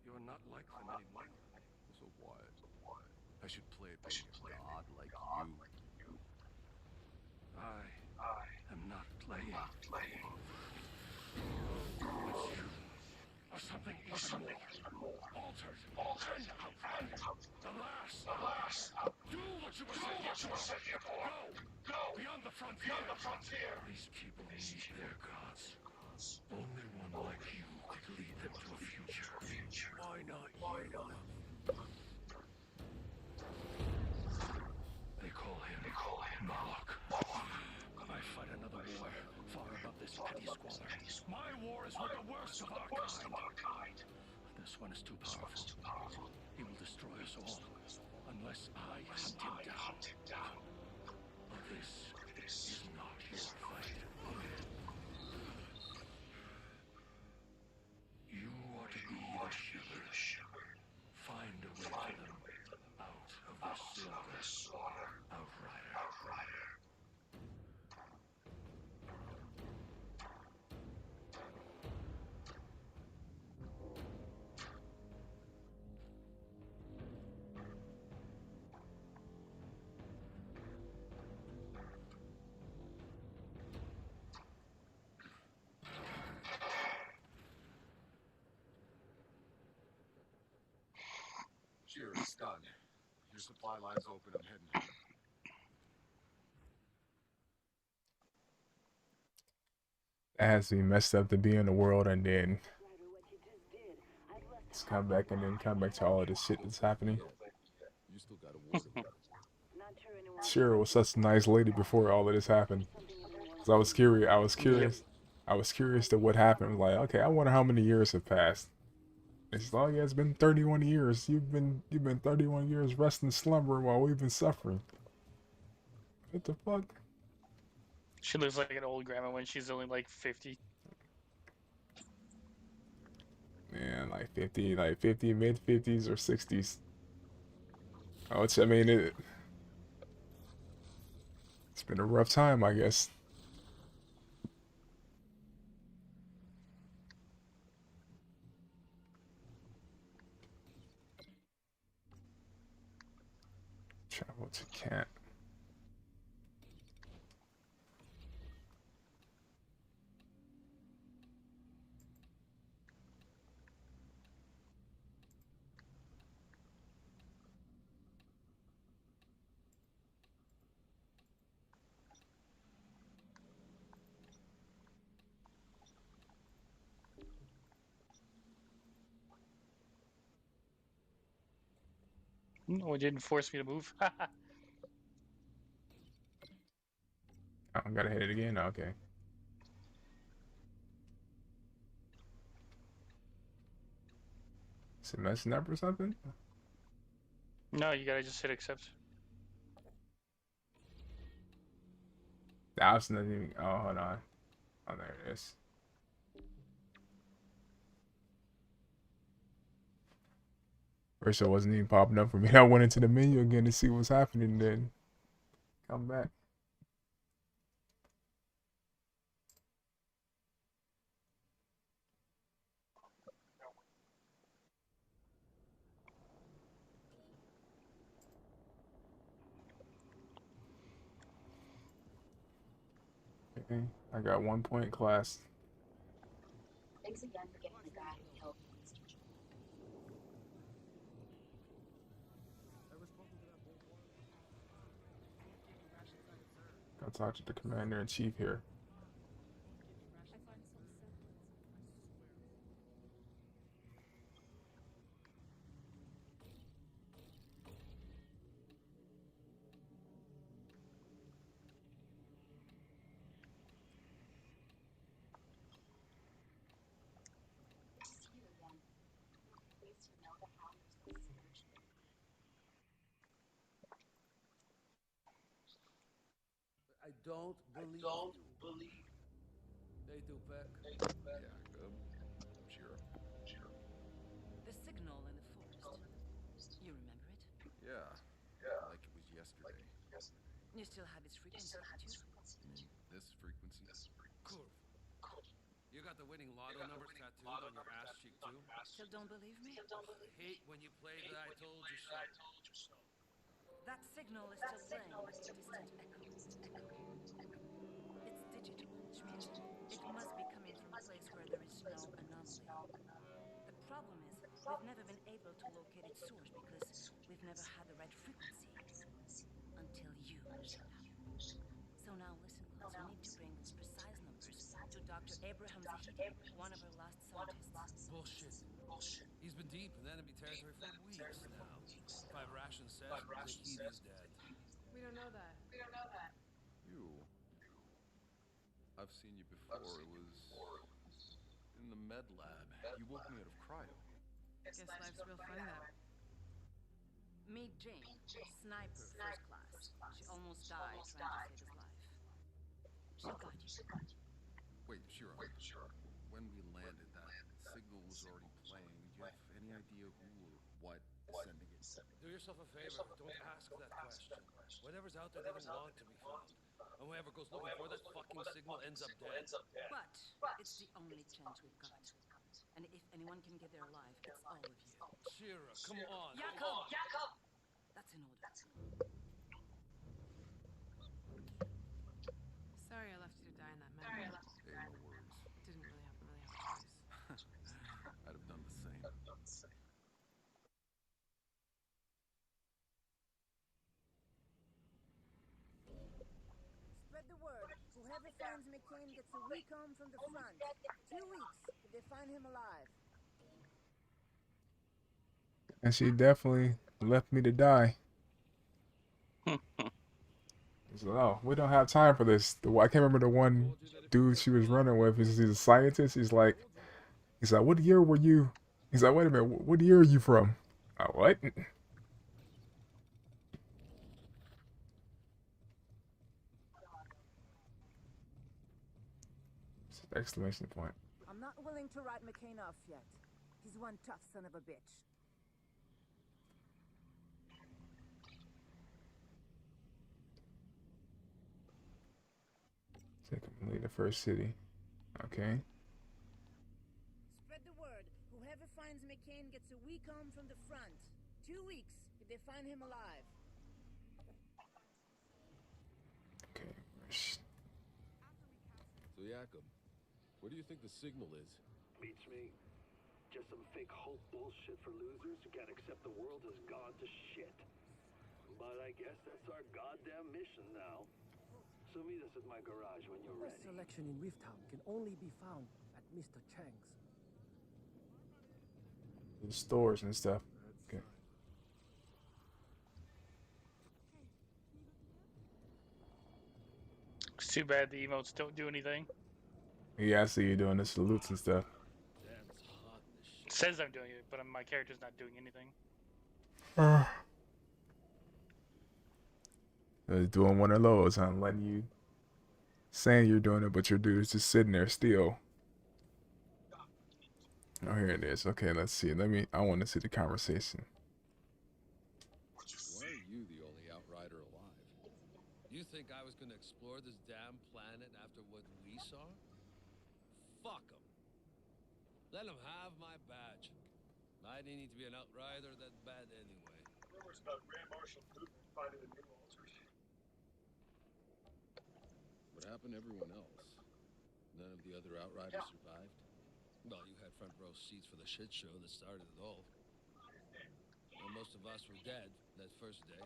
you're not like them anymore. So what? I should play it like a god like you. I am not playing. It's you. Or something even more. Altered. And outright. The last. Do what you were sent here for. Go. Beyond the frontier. These people need their gods. Only one like you could lead them to a future. Why not you? They call him Moloch. I fight another war, far above this petty squalor. My war is with the worst of our kind. This one is too powerful. He will destroy us all, unless I hunt him down. But this is not your fight. You are to be the shepherd. Find a way for them out of this slaughter. Outrider. Sure, it's done. Your supply line's open. I'm heading home. That has to be messed up to be in the world and then just come back and then come back to all of this shit that's happening. You still got a war to win. Shira was such a nice lady before all of this happened. Cause I was curious. I was curious to what happened. Like, okay, I wonder how many years have passed. And she's like, oh yeah, it's been 31 years. You've been 31 years resting slumber while we've been suffering. What the fuck? She looks like an old grandma when she's only like 50. Man, like 50, mid 50s or 60s. Oh, I mean, it's been a rough time, I guess. Travel to camp. No, it didn't force me to move. Oh, I gotta hit it again? Okay. Is it messing up or something? No, you gotta just hit accept. That was nothing. Oh, hold on. Oh, there it is. First, it wasn't even popping up for me. I went into the menu again to see what's happening, then come back. Okay, I got 1 point class. Thanks again for getting the guy who killed Mr. Jones. I'll talk to the commander-in-chief here. don't believe. Hey, Tupac. Jacob. Shira. The signal in the forest. You remember it? Yeah. Like it was yesterday. You still have its frequency, don't you? You mean this frequency? Cool. You got the winning lotto numbers tattooed on your ass cheek too? Still don't believe me? Hate when you play the I told you shit. That signal is still playing with a distant echo. It's digital, which means it must be coming from a place where there is no anomaly. The problem is, we've never been able to locate its source because we've never had the right frequency. Until you showed up. So now listen, Claus, you need to bring those precise numbers to Dr. Abraham Zahidi, one of our last scientists. Bullshit. He's been deep in enemy territory for weeks now. Five Ration says Zahidi's dead. We don't know that. You. I've seen you before. It was in the med lab. You woke me out of cryo. Guess life's real funny though. Meet Jane, sniper, first class. She almost died trying to save his life. She'll guide you. Wait, Shira. When we landed, that signal was already playing. Do you have any idea who or what is sending it? Do yourself a favor. Don't ask that question. Whatever's out there doesn't want to be found. And whoever goes looking for that fucking signal ends up dead. But it's the only chance we've got. And if anyone can get there alive, it's all of you. Shira, come on. Jacob! That's in order. Sorry I left you to die in that manner. Hey, no worries. Didn't really have a choice. I'd have done the same. Spread the word. Whoever finds McCain gets a recon from the front. 2 weeks if they find him alive. And she definitely left me to die. So, oh, we don't have time for this. I can't remember the one dude she was running with. He's a scientist. He's like, what year were you? He's like, wait a minute, what year are you from? What? Exclamation point. I'm not willing to write McCain off yet. He's one tough son of a bitch. Complete the first city. Okay. Spread the word. Whoever finds McCain gets a recon from the front. 2 weeks if they find him alive. Okay. So, Jacob, what do you think the signal is? Beats me. Just some fake hope bullshit for losers who can't accept the world has gone to shit. But I guess that's our goddamn mission now. So meet us at my garage when you're ready. Selection in Rifttown can only be found at Mr. Chang's. The stores and stuff. Okay. It's too bad the emotes don't do anything. Yeah, I see you doing the salutes and stuff. It says I'm doing it, but my character's not doing anything. I was doing one of those. I'm letting you saying you're doing it, but your dude's just sitting there still. Oh, here it is. Okay, let's see. I want to see the conversation. Why are you the only Outrider alive? You think I was gonna explore this damn planet after what we saw? Fuck them. Let them have my badge. I didn't need to be an Outrider that bad anyway. Rumors about Grand Marshal Putin finding the new altars. What happened to everyone else? None of the other Outriders survived? Well, you had front row seats for the shit show that started it all. Well, most of us were dead that first day.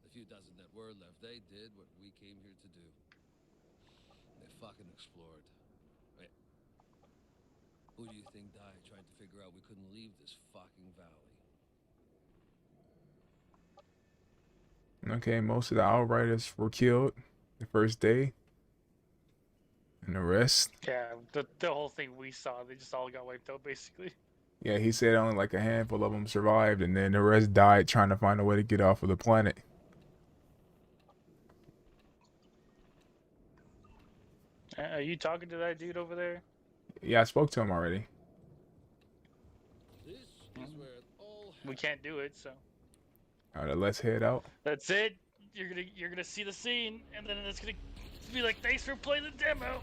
The few dozen that were left, they did what we came here to do. They fucking explored. Wait. Who do you think died trying to figure out we couldn't leave this fucking valley? Okay, most of the Outriders were killed the first day. And the rest? Yeah, the whole thing we saw, they just all got wiped out, basically. Yeah, he said only like a handful of them survived, and then the rest died trying to find a way to get off of the planet. Are you talking to that dude over there? Yeah, I spoke to him already. We can't do it, so. All right, let's head out. That's it. You're gonna see the scene, and then it's gonna be like, thanks for playing the demo.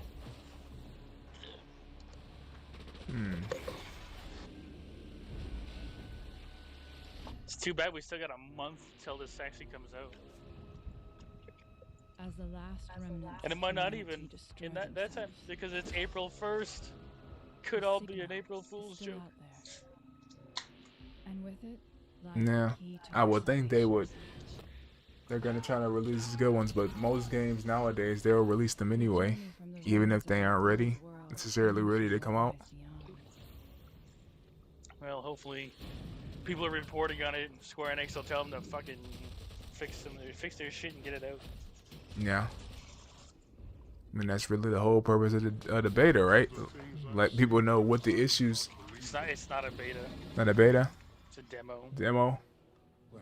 It's too bad we still got a month till this actually comes out. As the last remnant. And it might not even in that time because it's April 1st. Could all be an April Fool's joke. And with it, Yeah, I would think they would. They're gonna try to release these good ones, but most games nowadays they'll release them anyway, even if they aren't necessarily ready to come out. Well, hopefully, people are reporting on it, and Square Enix will tell them to fucking fix their shit and get it out. Yeah. I mean, that's really the whole purpose of the beta, right? Let people know what the issues. It's not a beta. Not a beta? It's a demo. Demo?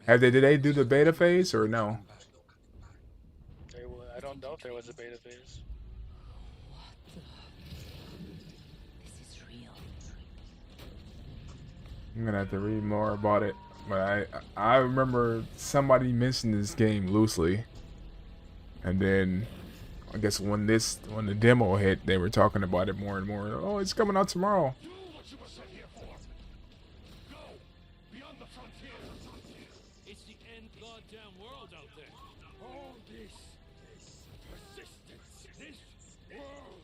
Did they do the beta phase or no? I don't know if there was a beta phase. This is real. I'm gonna have to read more about it, but I remember somebody mentioned this game loosely, and then I guess when the demo hit, they were talking about it more and more. Oh, it's coming out tomorrow. It's the end goddamn world out there. All this persistence, this world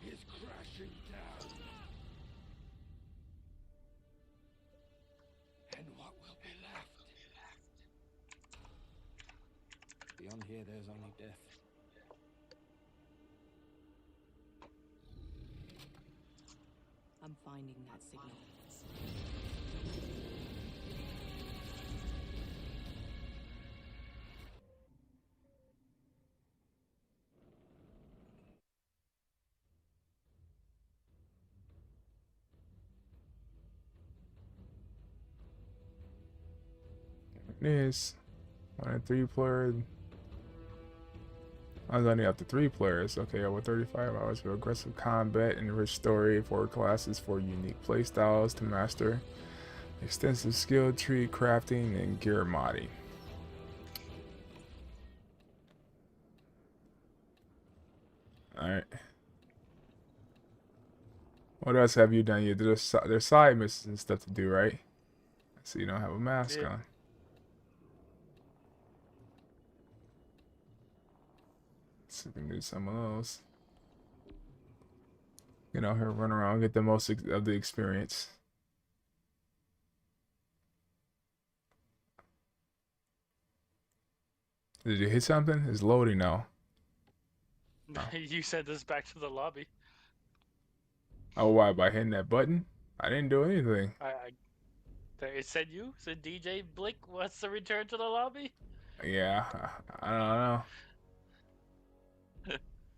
is crashing down. And what will be left? Beyond here, there's only death. I'm finding that signal. It is 1 and 3 player. I was only up to 3 players. Okay, over 35 hours of aggressive combat and rich story, 4 classes, 4 unique playstyles to master, extensive skill tree, crafting, and gear modding. Alright. What else have you done? There's side missions and stuff to do, right? So you don't have a mask on. So we can do some of those. Get out here, run around, get the most of the experience. Did you hit something? It's loading now. Oh. You sent this back to the lobby. Oh, why? By hitting that button? I didn't do anything. It said you? It said DJ Blick wants to return to the lobby? Yeah, I don't know.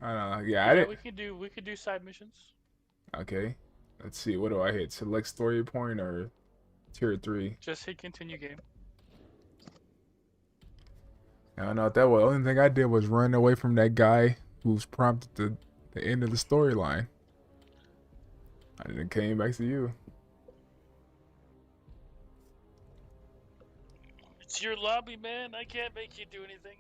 I don't know. Yeah, I didn't. We could do side missions. Okay. Let's see. What do I hit? Select story point or tier 3? Just hit continue game. I don't know what that was. The only thing I did was run away from that guy who's prompted the end of the storyline. I then came back to you. It's your lobby, man. I can't make you do anything.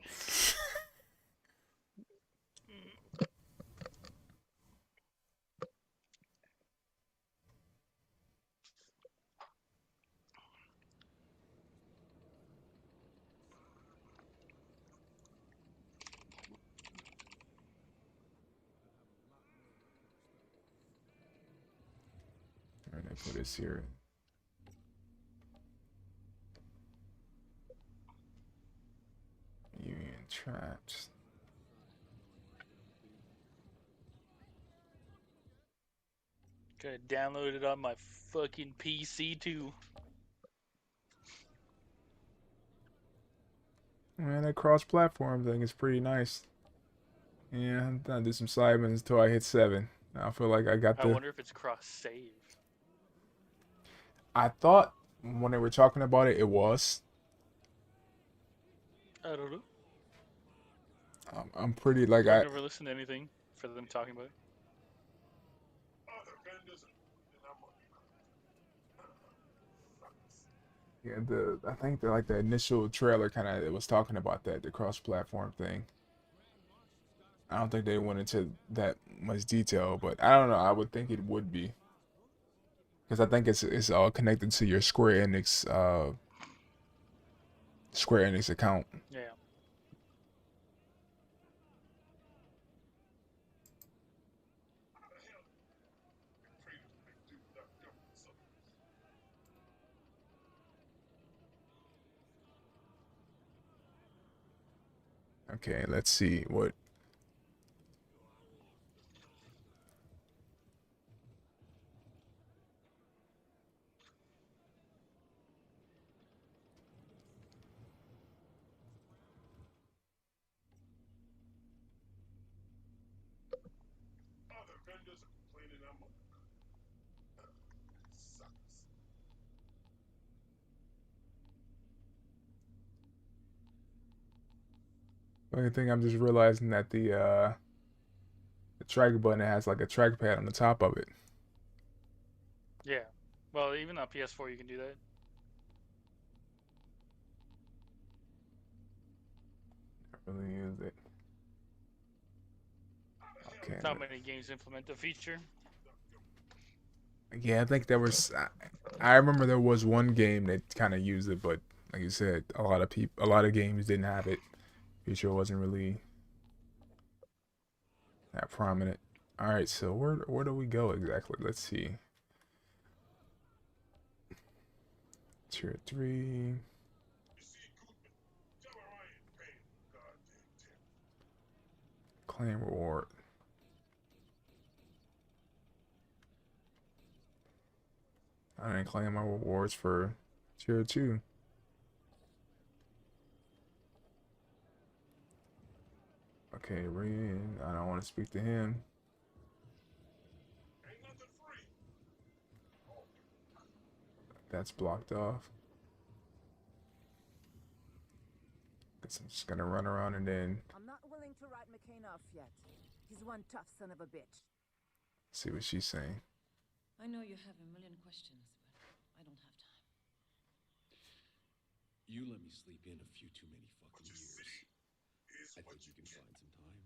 Alright, I put this here. Union traps. Gotta download it on my fucking PC too. Man, that cross-platform thing is pretty nice. Yeah, I'm gonna do some side missions until I hit 7. I feel like I got I wonder if it's cross-save. I thought when they were talking about it, it was. I don't know. I'm pretty like I've never listened to anything for them talking about it. Yeah, I think like the initial trailer kind of it was talking about that, the cross-platform thing. I don't think they went into that much detail, but I don't know. I would think it would be because I think it's all connected to your Square Enix account. Yeah. Okay, let's see what. Only thing I'm just realizing that the track button has like a trackpad on the top of it. Yeah. Well, even on PS4 you can do that. I really use it. Okay. Not many games implement the feature. Yeah, I think there was. I remember there was one game that kind of used it, but like you said, a lot of games didn't have it. Feature wasn't really that prominent. All right, so where do we go exactly? Let's see. Tier 3. Claim reward. I didn't claim my rewards for tier 2. Okay, Rian. I don't want to speak to him. That's blocked off. Guess I'm just gonna run around and then I'm not willing to write McCain off yet. He's one tough son of a bitch. see what she's saying. I know you have a million questions, but I don't have time. You let me sleep in a few too many fucking years. I think you can find some time.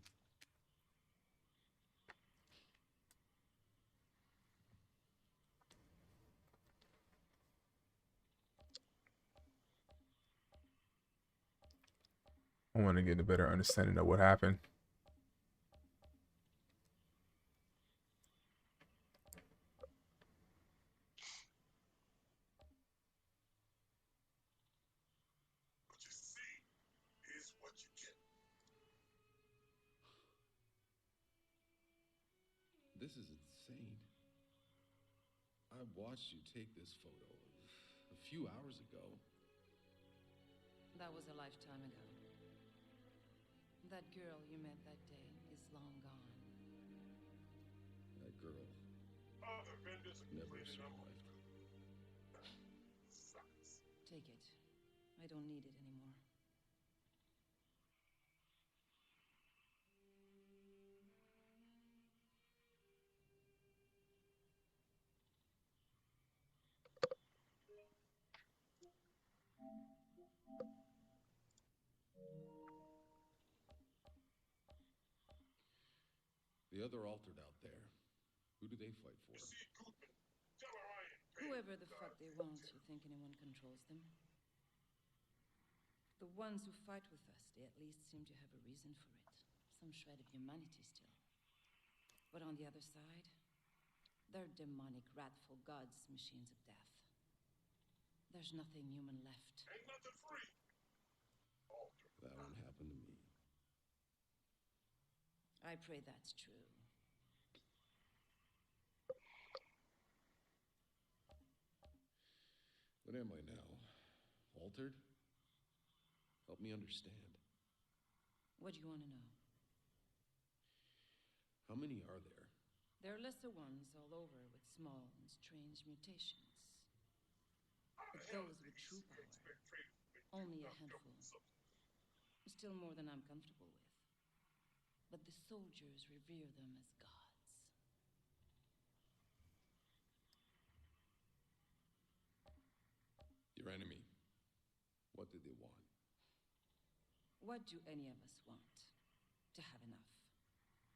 I want to get a better understanding of what happened. This is insane. I watched you take this photo a few hours ago. That was a lifetime ago. That girl you met that day is long gone. That girl never survived. Take it. I don't need it anymore. The other altered out there, who do they fight for? Whoever the fuck they want, you think anyone controls them? The ones who fight with us, they at least seem to have a reason for it. Some shred of humanity still. But on the other side, they're demonic, wrathful gods, machines of death. There's nothing human left. That won't happen to me. I pray that's true. What am I now? Altered? Help me understand. What do you want to know? How many are there? There are lesser ones all over with small and strange mutations. But those with true power, only a handful. Still more than I'm comfortable with. But the soldiers revere them as gods. Your enemy. What do any of us want? To have enough.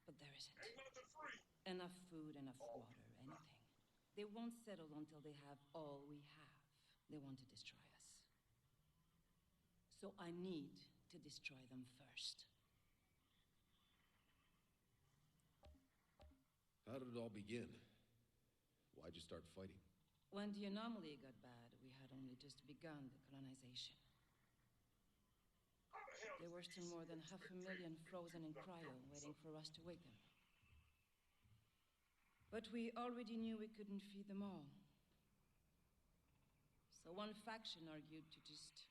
But there isn't. Enough food, enough water, anything. They won't settle until they have all we have. They want to destroy us. So I need to destroy them first. How did it all begin? Why'd you start fighting? When the anomaly got bad, we had only just begun the colonization. There were still more than 500,000 frozen in cryo waiting for us to wake them. But we already knew we couldn't feed them all. So one faction argued to just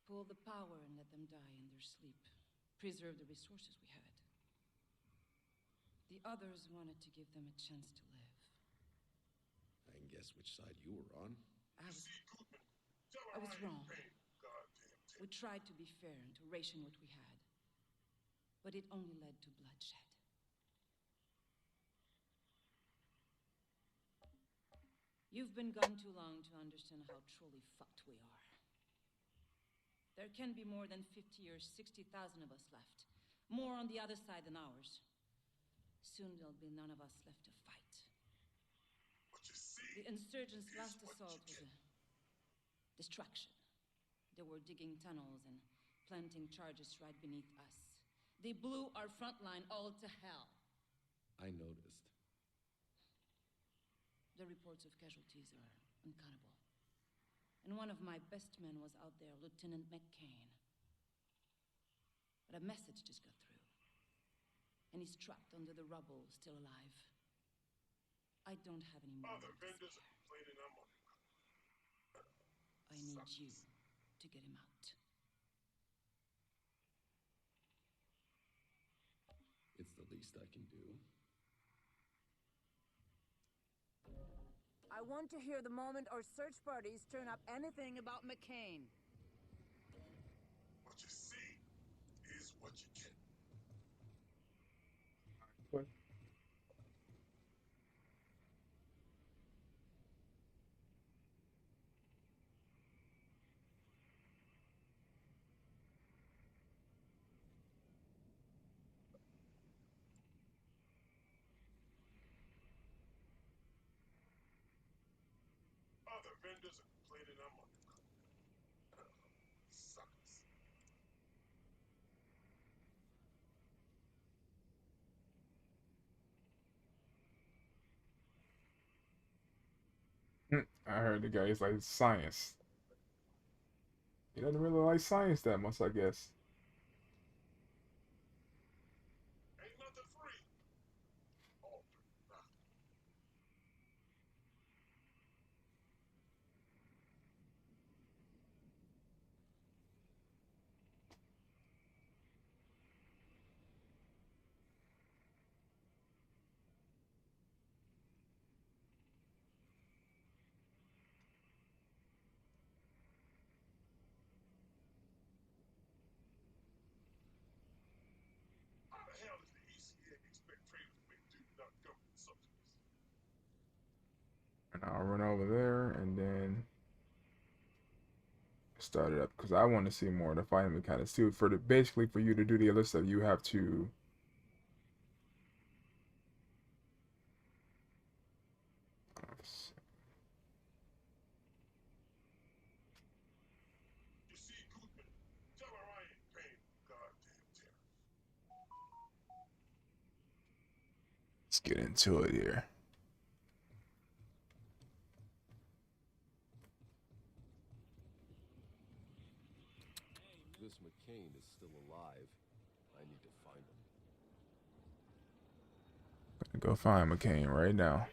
pull the power and let them die in their sleep, preserve the resources we had. The others wanted to give them a chance to live. I can guess which side you were on. I was wrong. We tried to be fair and to ration what we had, but it only led to bloodshed. You've been gone too long to understand how truly fucked we are. There can be more than 50 or 60,000 of us left. More on the other side than ours. Soon there'll be none of us left to fight. The insurgents' last assault was a distraction. They were digging tunnels and planting charges right beneath us. They blew our front line all to hell. I noticed. The reports of casualties are uncountable. And one of my best men was out there, Lieutenant McCain. But a message just got through. And he's trapped under the rubble, still alive. I don't have any more. I need you to get him out. It's the least I can do. I want to hear the moment our search parties turn up anything about McCain. What you see is what you get. What? Other vendors are complaining I'm undercover. Suckers. I heard the guy's like science. He doesn't really like science that much, I guess. Ain't nothing free. All for nothing. How the hell does the ECA expect traders to make do without government subsidies? And I'll run over there and then start it up because I want to see more of the fighting mechanics too. For the basically for you to do the other stuff, you have to You see, Goodman, tell her I ain't paying goddamn tariff. let's get into it here. This McCain is still alive. I need to find him. Gonna go find McCain right now.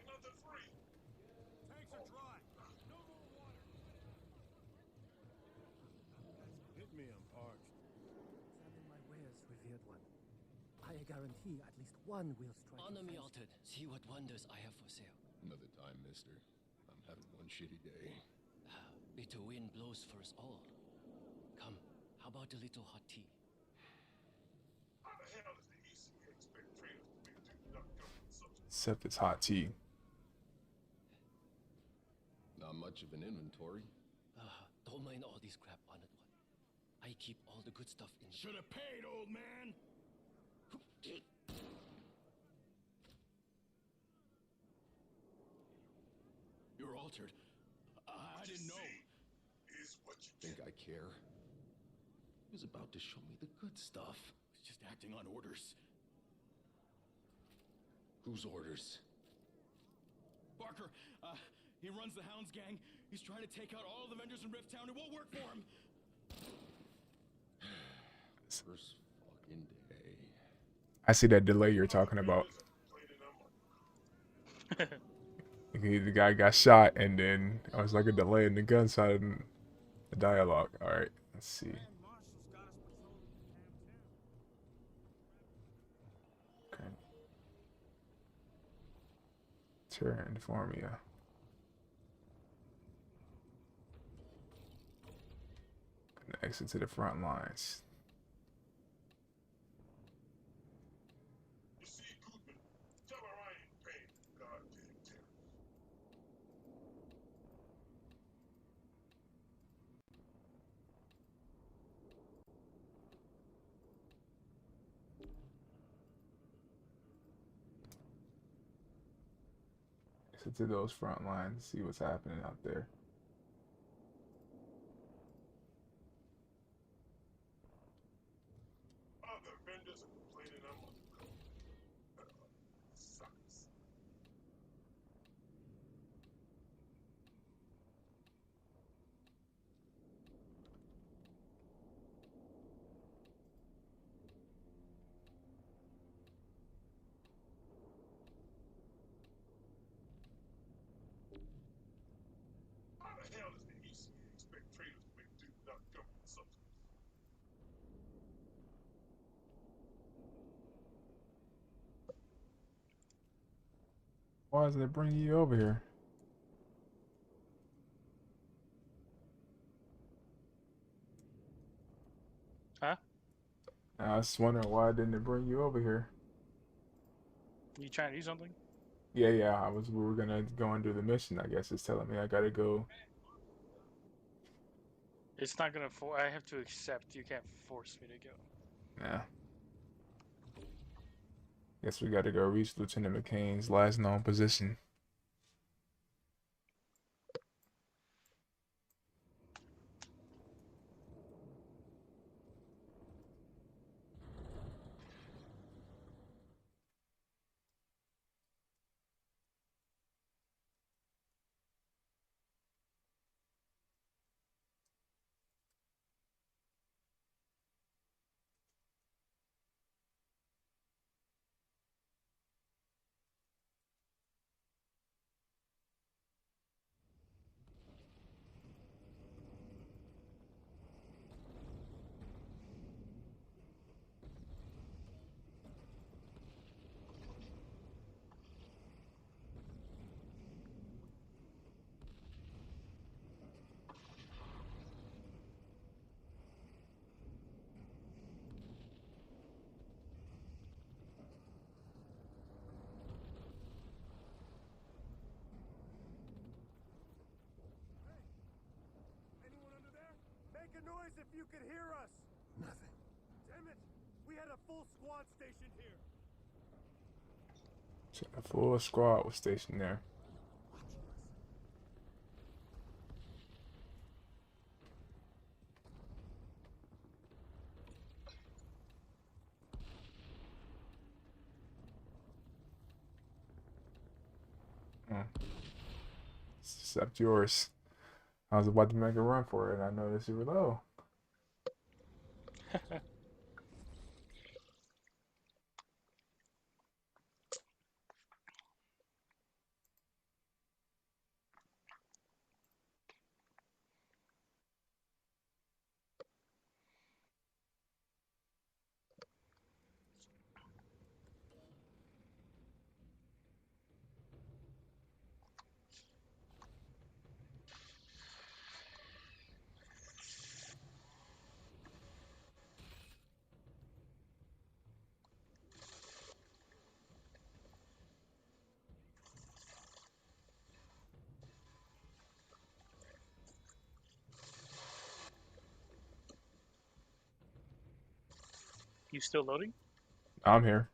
Tanks are dry. No more water. Hit me, I'm parched. Examine my wares, revered one. I guarantee at least one will strike. Honor me, Altered. See what wonders I have for sale. Another time, mister. I'm having one shitty day. Bitter wind blows for us all. Come, how about a little hot tea? How the hell does the ECA expect traders to make do without government subsidies? Except it's hot tea. Not much of an inventory. Don't mind all this crap, Honored One. I I keep all the good stuff in. Should have paid, old man. You're altered. I didn't know. Is what you Think I care? He was about to show me the good stuff. He's just acting on orders. Whose orders? Barker, he runs the Hounds gang. He's trying to take out all the vendors in Rift Town. It won't work for him. First fucking day. I see that delay you're talking about. The guy got shot, and then I was like a delay in the gunshot and the dialogue. All right, let's see. Okay. Turn for me. Gonna exit to the front lines. You see, Goodman, tell her I ain't paying for goddamn tariff. Exit to those front lines. See what's happening out there. Other vendors are complaining I'm undercover. Sucks. How the hell does the ECA expect traders to make do without government subsidies? Why is it bringing you over here? Huh? I was wondering why didn't it bring you over here? You trying to do something? Yeah. We were gonna go and do the mission. I guess it's telling me I gotta go. It's not gonna I have to accept. You can't force me to go. Yeah. Guess we gotta go reach Lieutenant McCain's last known position. Anyone under there? Make a noise if you can hear us! Nothing. Damn it! We had a full squad stationed here! So a full squad was stationed there. Except yours. I was about to make a run for it, and I noticed you were low. You still loading? I'm here.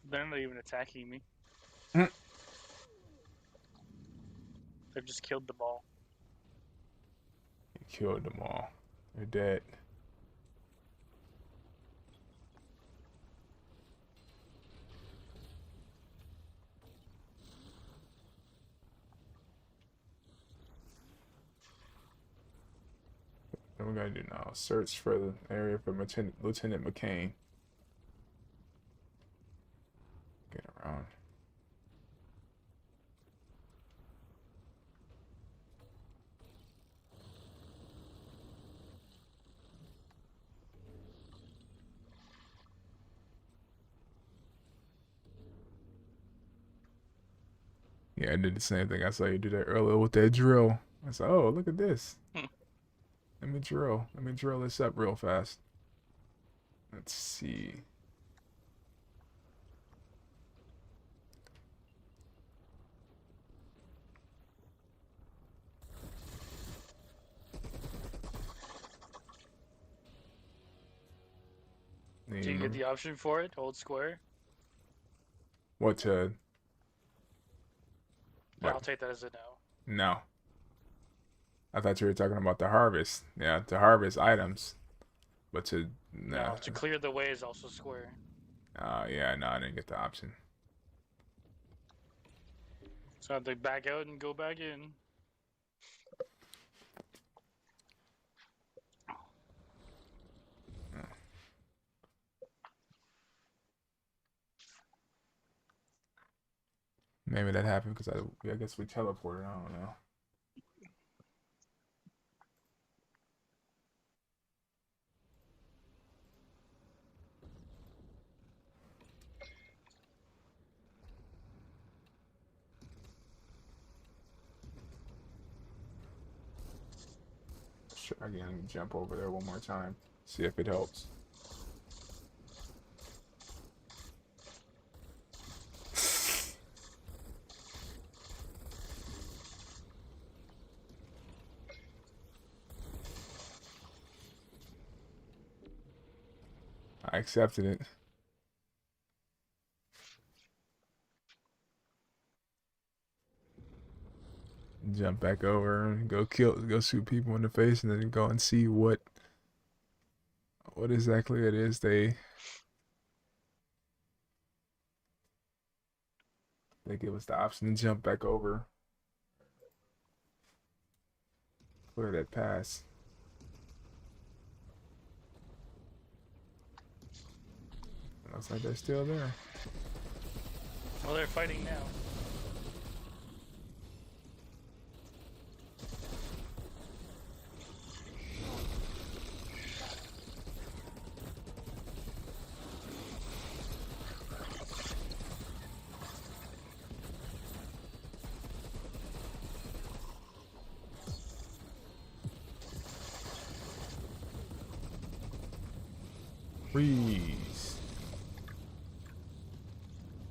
They're not even attacking me. Mm. They've just killed them all. You killed them all. They're dead. What we're gonna do now? Search for the area for Lieutenant McCain. Get around. Yeah, I did the same thing. I saw you do that earlier with that drill. I said, oh, look at this. Let me drill. Let me drill this up real fast. Let's see. Do you get the option for it? Hold square? What to... Yeah, I'll take that as a no. No. I thought you were talking about the harvest. Yeah, to harvest items. But to... No, to clear the way is also square. Yeah, no, I didn't get the option. So I have to back out and go back in. Maybe that happened because I guess we teleported. I don't know. Sure, again, jump over there one more time. See if it helps. I accepted it. Jump back over and go shoot people in the face, and then go and see what exactly it is they give us the option to jump back over. Clear that pass. Looks like they're still there. Well, they're fighting now. Freeze.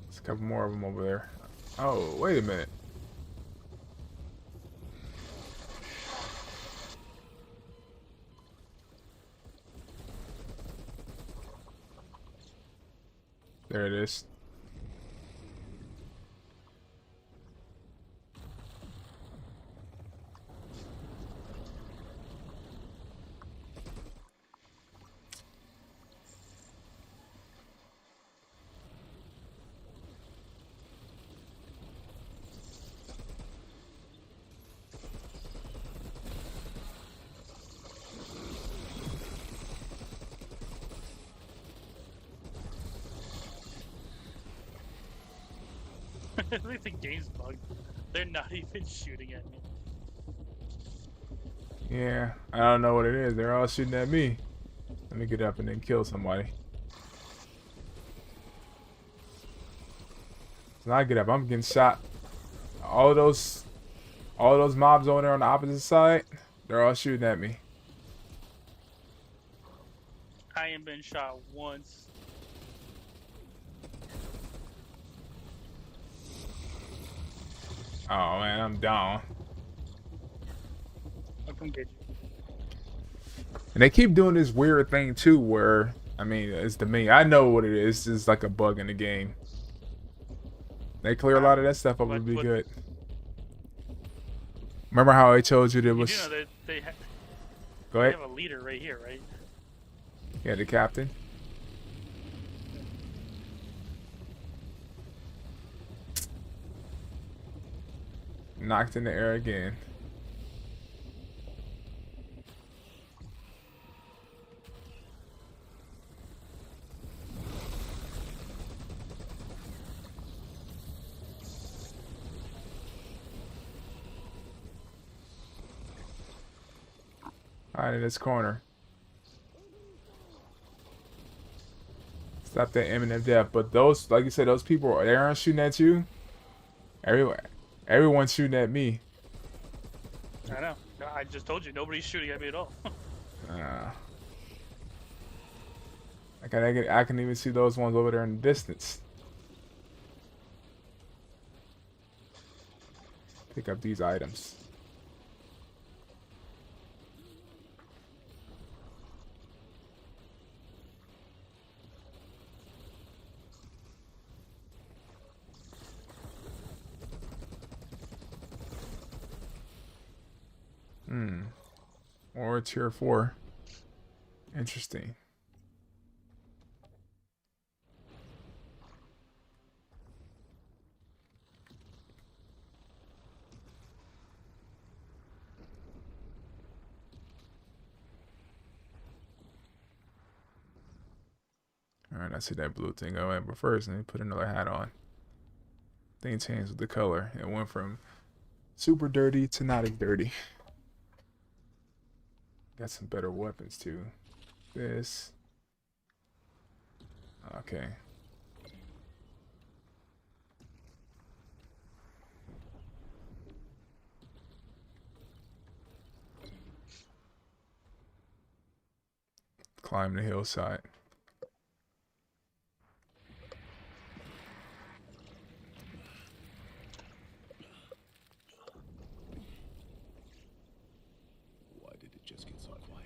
There's a couple more of them over there. Oh, wait a minute. There it is. I think the game's bugged. They're not even shooting at me. Yeah, I don't know what it is. They're all shooting at me. Let me get up and then kill somebody. So now I get up, I'm getting shot. All those mobs over there on the opposite side, they're all shooting at me. I ain't been shot once. Oh man, I'm down. I'll come get you. And they keep doing this weird thing too, where I mean, it's the me. I know what it is. It's like a bug in the game. They clear a lot of that stuff up, would be good. Remember how I told you there was? You do know they Go ahead. They have a leader right here, right? Yeah, the captain. Knocked in the air again. Hide in this corner. Stop that imminent death. But those, like you said, those people, they aren't shooting at you. Everyone's shooting at me. I know. I just told you, nobody's shooting at me at all. I can even see those ones over there in the distance. Pick up these items. Or tier 4. Interesting. Alright, I see that blue thing going, but first let me put another hat on. Thing changed with the color. It went from super dirty to not as dirty. Got some better weapons too. This. Okay. Climb the hillside. Why did it just get so quiet?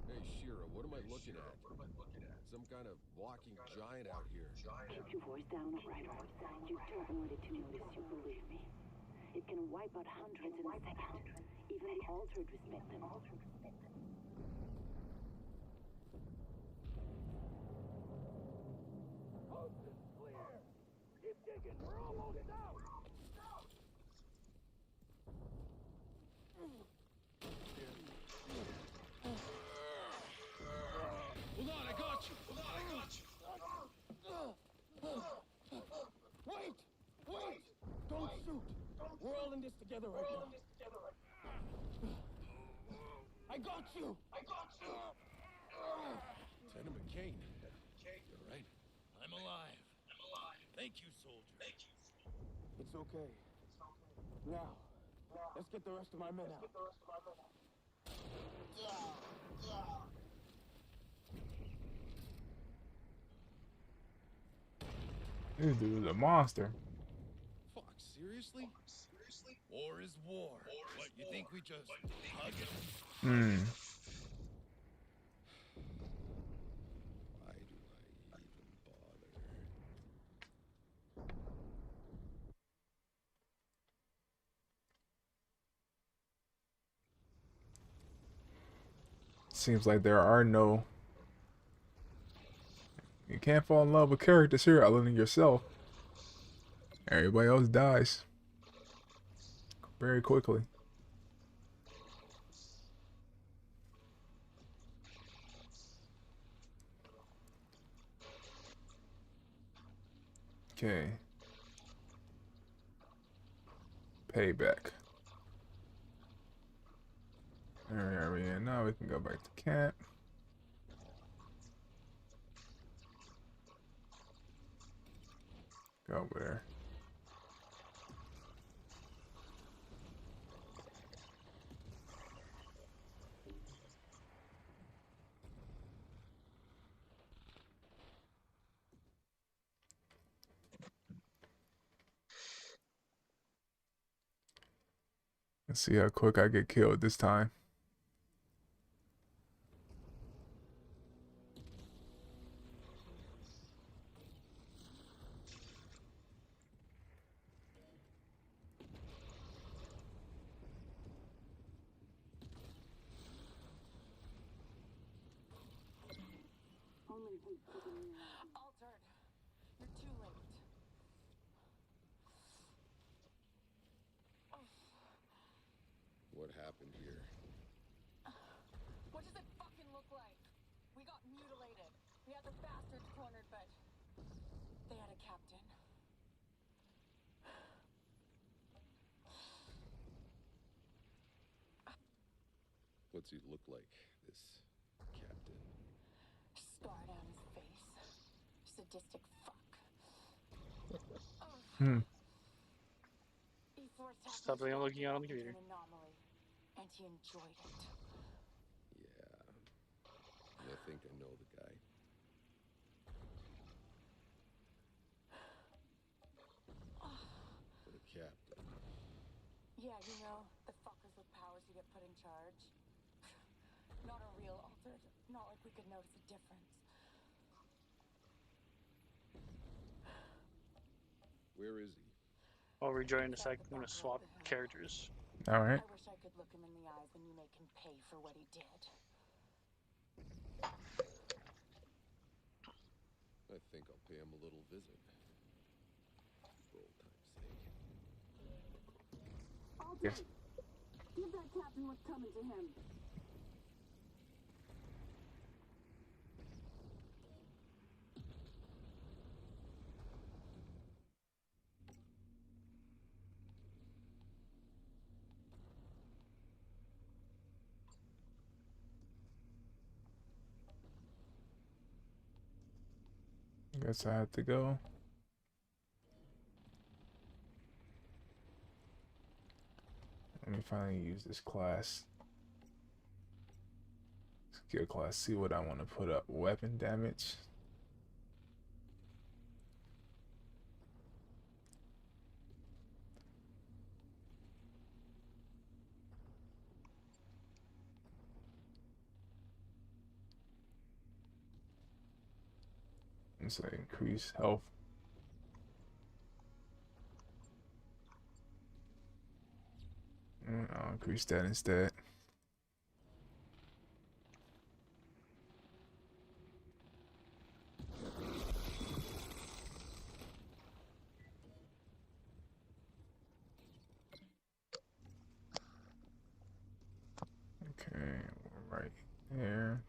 Hey, Shira, what am I looking at? Some kind of walking giant out here. Keep your voice down, Outrider. You don't want it to notice you, believe me. It can wipe out hundreds in a second. Even the altered respect them. Hold on, I got you. Wait! Wait! Don't shoot! We're all in this together right now. I got you! Lieutenant McCain. You're right. I'm alive. Thank you, soldier. It's okay. Now, let's get the rest of my men out. This dude is a monster. Fuck, seriously? War is war. What, you think we just hug it? Why do I even bother? Seems like there are no... You can't fall in love with characters here other than yourself. Everybody else dies very quickly. Okay. Payback. There we are. Now we can go back to camp. Go over there. Let's see how quick I get killed this time. Altered. You're too late. What happened here? What does it fucking look like? We got mutilated. We had the bastards cornered, but they had a captain. What's he look like, this captain? Scar down his face. Sadistic fuck. Hmm. He forced half Stop my looking squad on the into computer. an anomaly, and he enjoyed it. I think I know the guy. The captain. Yeah, you know, the fuckers with powers who get put in charge. Not a real altered. Not like we could notice a difference. Where is he? I'll rejoin in a sec. I'm gonna swap characters. All right. I wish I could look him in the eyes and you make him pay for what he did. I think I'll pay him a little visit. For old time's sake. Yes. Give that captain what's coming to him. Guess I have to go. Let me finally use this class. Skill class, see what I want to put up. Weapon damage. And so increase health. I'll increase that instead. Okay, we're right there.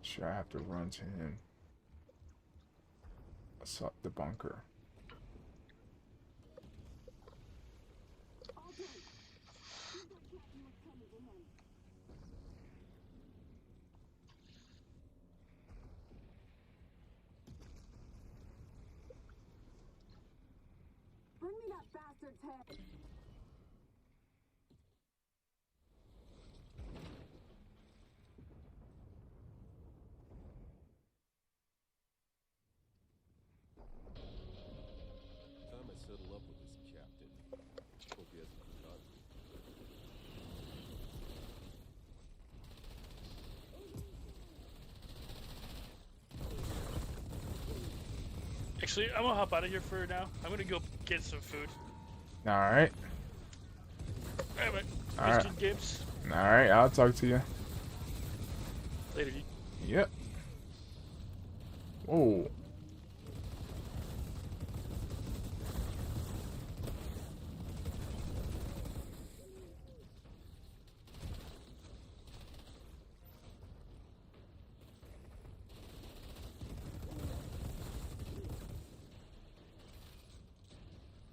Sure, I have to run to him. Assault the bunker. Bring me that bastard's head. Time I settle up with this captain. Hope he hasn't forgotten me. Actually, I'm gonna hop out of here for now. I'm gonna go get some food. All right. Alright, man. All right. Good games. All right, I'll talk to you. Later, dude. Yep. Whoa.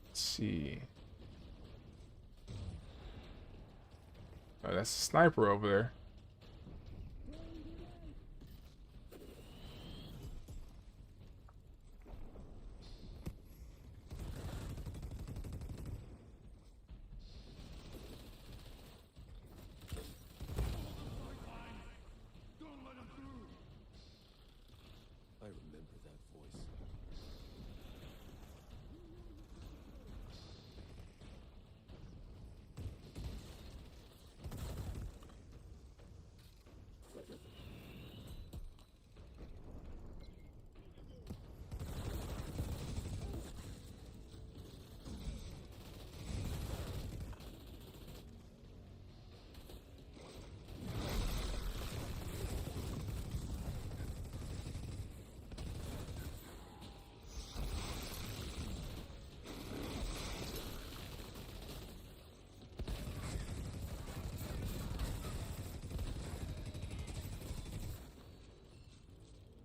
Let's see. Oh, that's a sniper over there.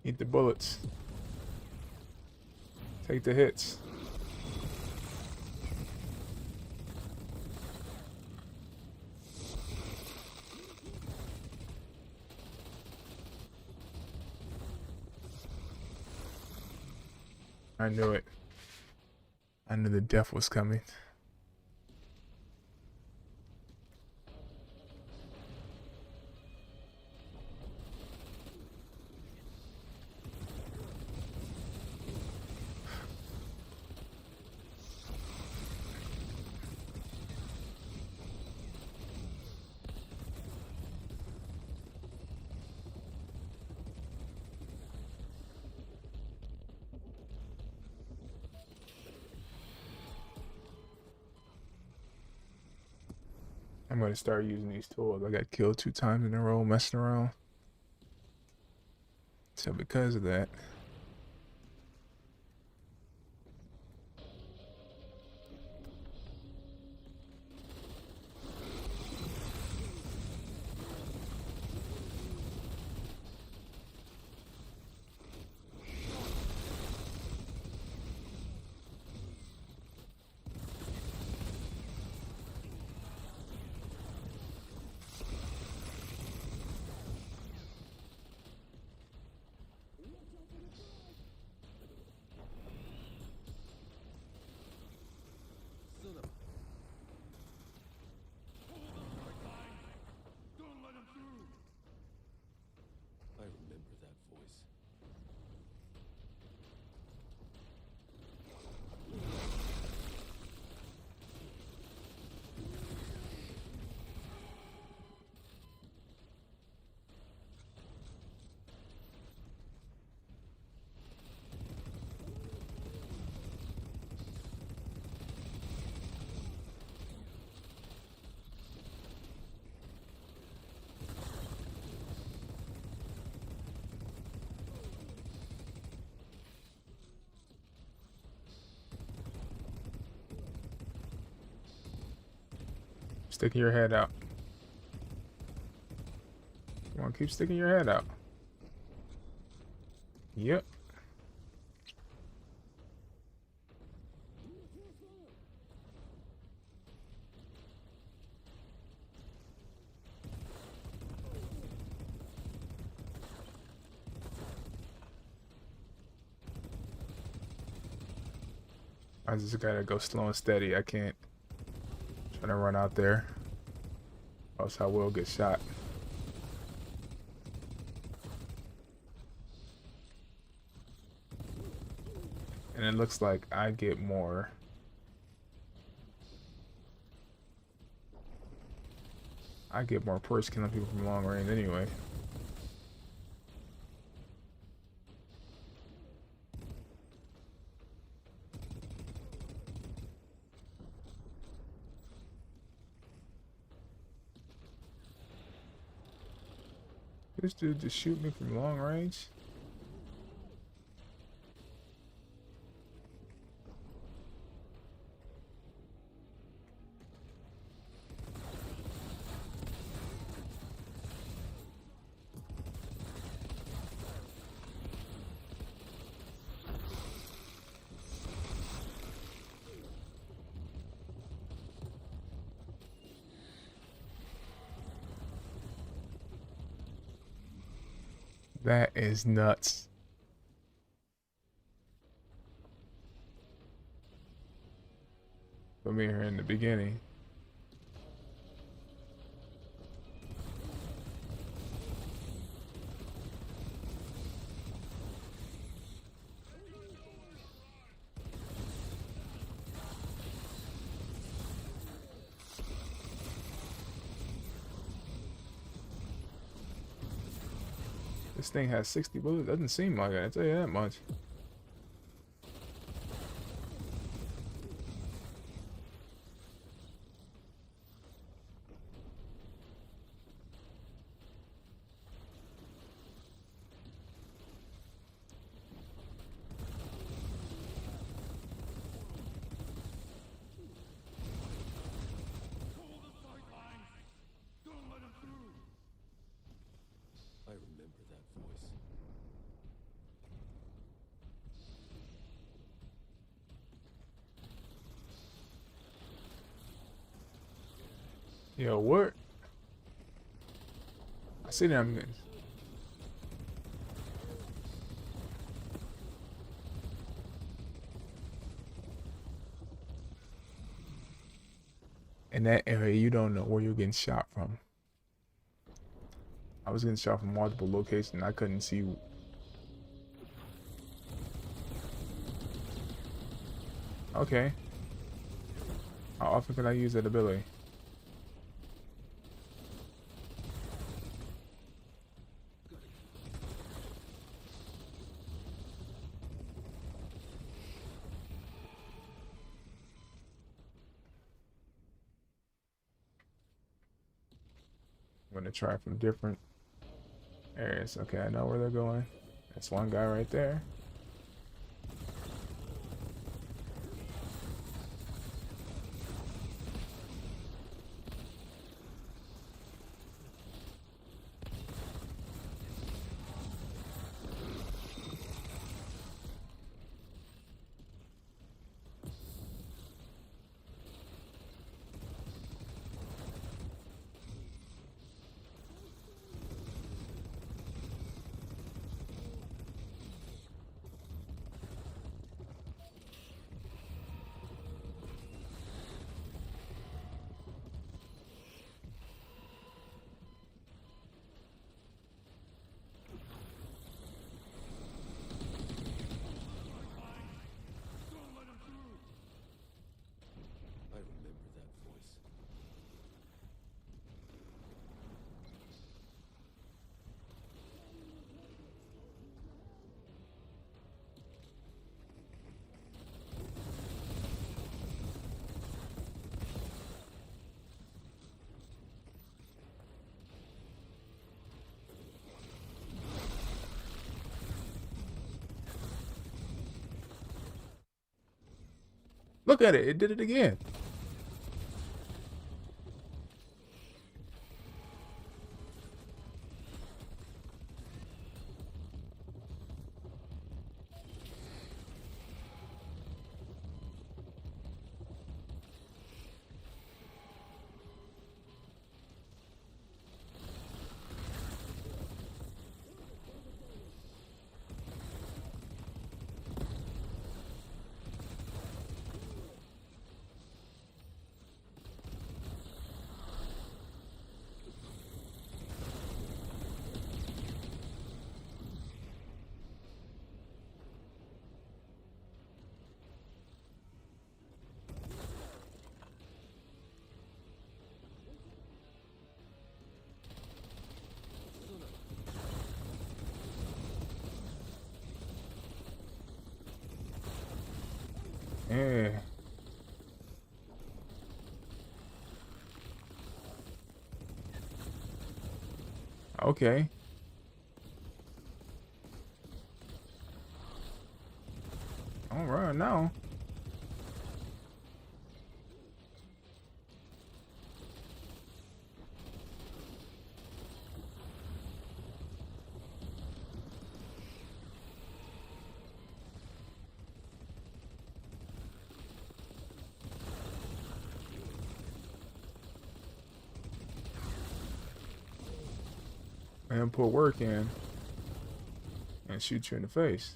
Eat the bullets. Take the hits. I knew it. I knew the death was coming. I'm gonna start using these tools. I got killed 2 times in a row messing around. So because of that, I remember that voice. sticking your head out. Come on, keep sticking your head out. Yep. I just gotta go slow and steady. I can't try to run out there, or else I will get shot. And it looks like I get more. I get more perks killing people from long range anyway. This dude just shoot me from long range. That is nuts. Put me here in the beginning. This thing has 60 bullets. Doesn't seem like it, I tell you that much. I remember that voice. Yo, what? I see them guys. In that area, you don't know where you're getting shot from. I was getting shot from multiple locations. I couldn't see. Okay. How often can I use that ability? I'm gonna try from different areas. Okay, I know where they're going. That's one guy right there. I remember that voice. Look at it. It did it again. Yeah. Okay. All right now. And put work in and shoot you in the face.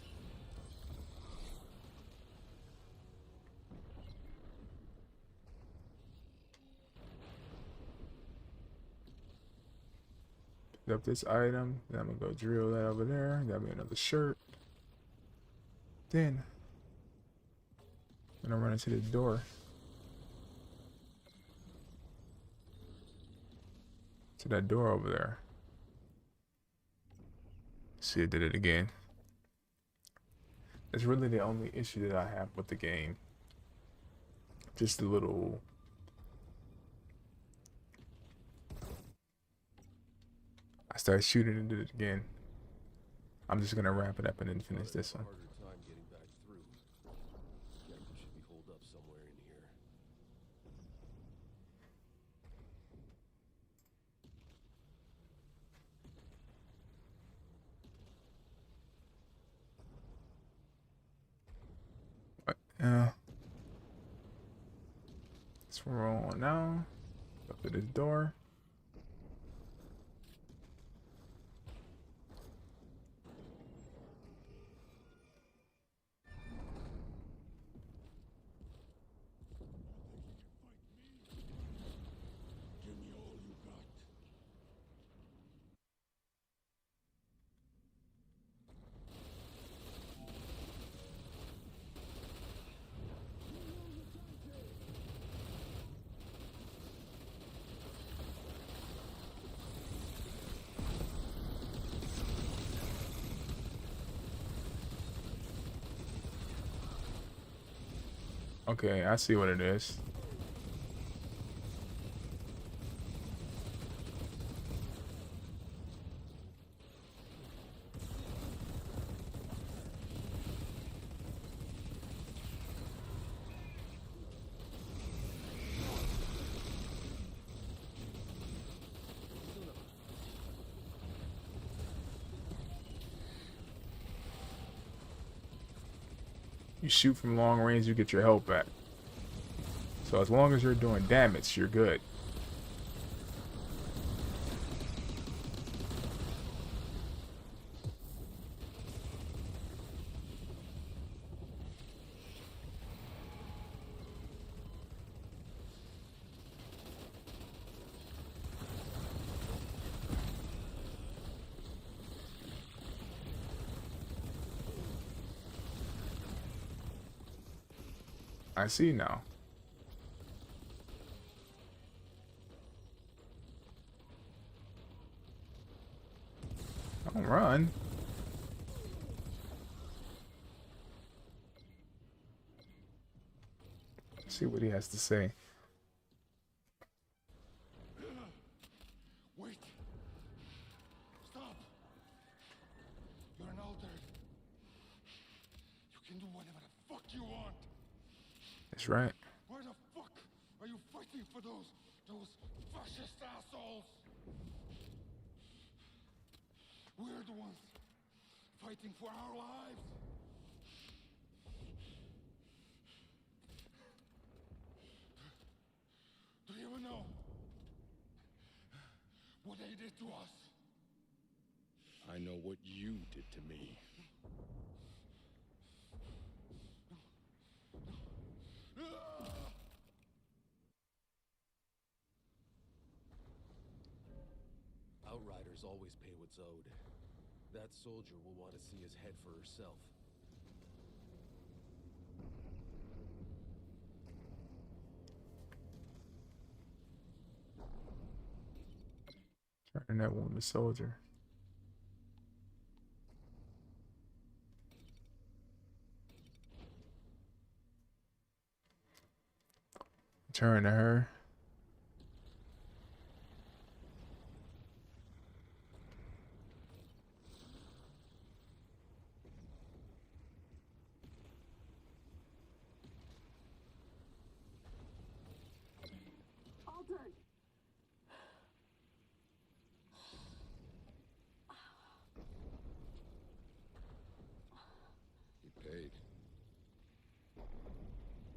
Pick up this item. Then I'm gonna go drill that over there. Got me another shirt. Then I'm gonna run into the door. To that door over there. See, it did it again. It's really the only issue that I have with the game. Just the little... I started shooting and did it again. I'm just gonna wrap it up and then finish this one. Harder time getting back through. Jacob should be holed up somewhere in here. Yeah. That's where we're on now. to this door. Give me all you got. Okay, I see what it is. You shoot from long range, you get your health back. So as long as you're doing damage, you're good. I see now. Don't run. Let's see what he has to say. Wait. Stop. You're an altered. You can do whatever the fuck you want. That's right. Why the fuck are you fighting for those fascist assholes? We're the ones fighting for our lives. Do you even know what they did to us? I know what you did to me. Outriders always pay what's owed. That soldier will want to see his head for herself. Turn that wounded soldier. Turn to her. Altered. He paid.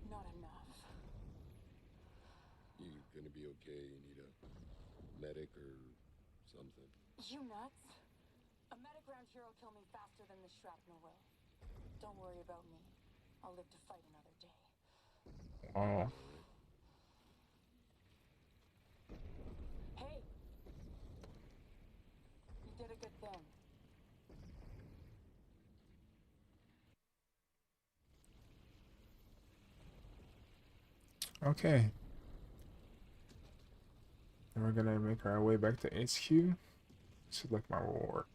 Not enough. You gonna be okay? You need a medic or something? You nuts? A medic round here will kill me faster than the shrapnel will. Don't worry about me. I'll live to fight another day. Oh. Hey! You did a good thing. Okay. And we're gonna make our way back to HQ. Select my reward.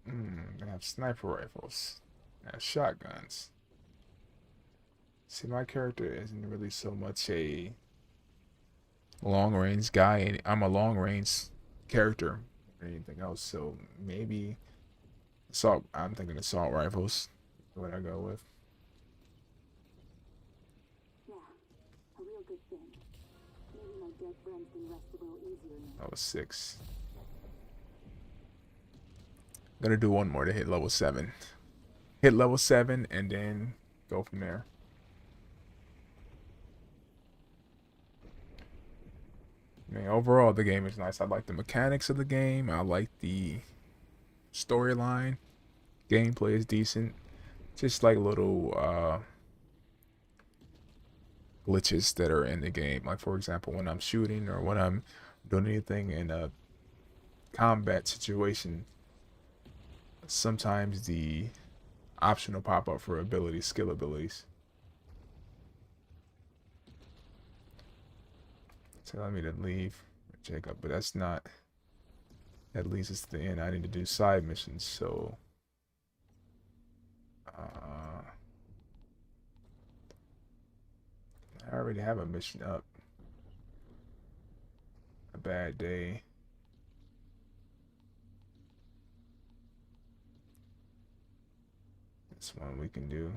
They have sniper rifles. They have shotguns. See, my character isn't really so much a long range guy, and I'm a long range character or anything else. So maybe assault. I'm thinking assault rifles. What I go with. Yeah, a real good thing. Maybe my dead friends can rest a little easier now. Level 6. Gonna do one more to hit level 7. Hit level 7 and then go from there. I mean, overall, the game is nice. I like the mechanics of the game. I like the storyline. Gameplay is decent. Just like little glitches that are in the game. Like, for example, when I'm shooting or when I'm doing anything in a combat situation, sometimes the option will pop up for abilities, skill abilities. Telling me to leave Jacob, but that's not. That leads us to the end. I need to do side missions, so I already have a mission up. A bad day. This one we can do.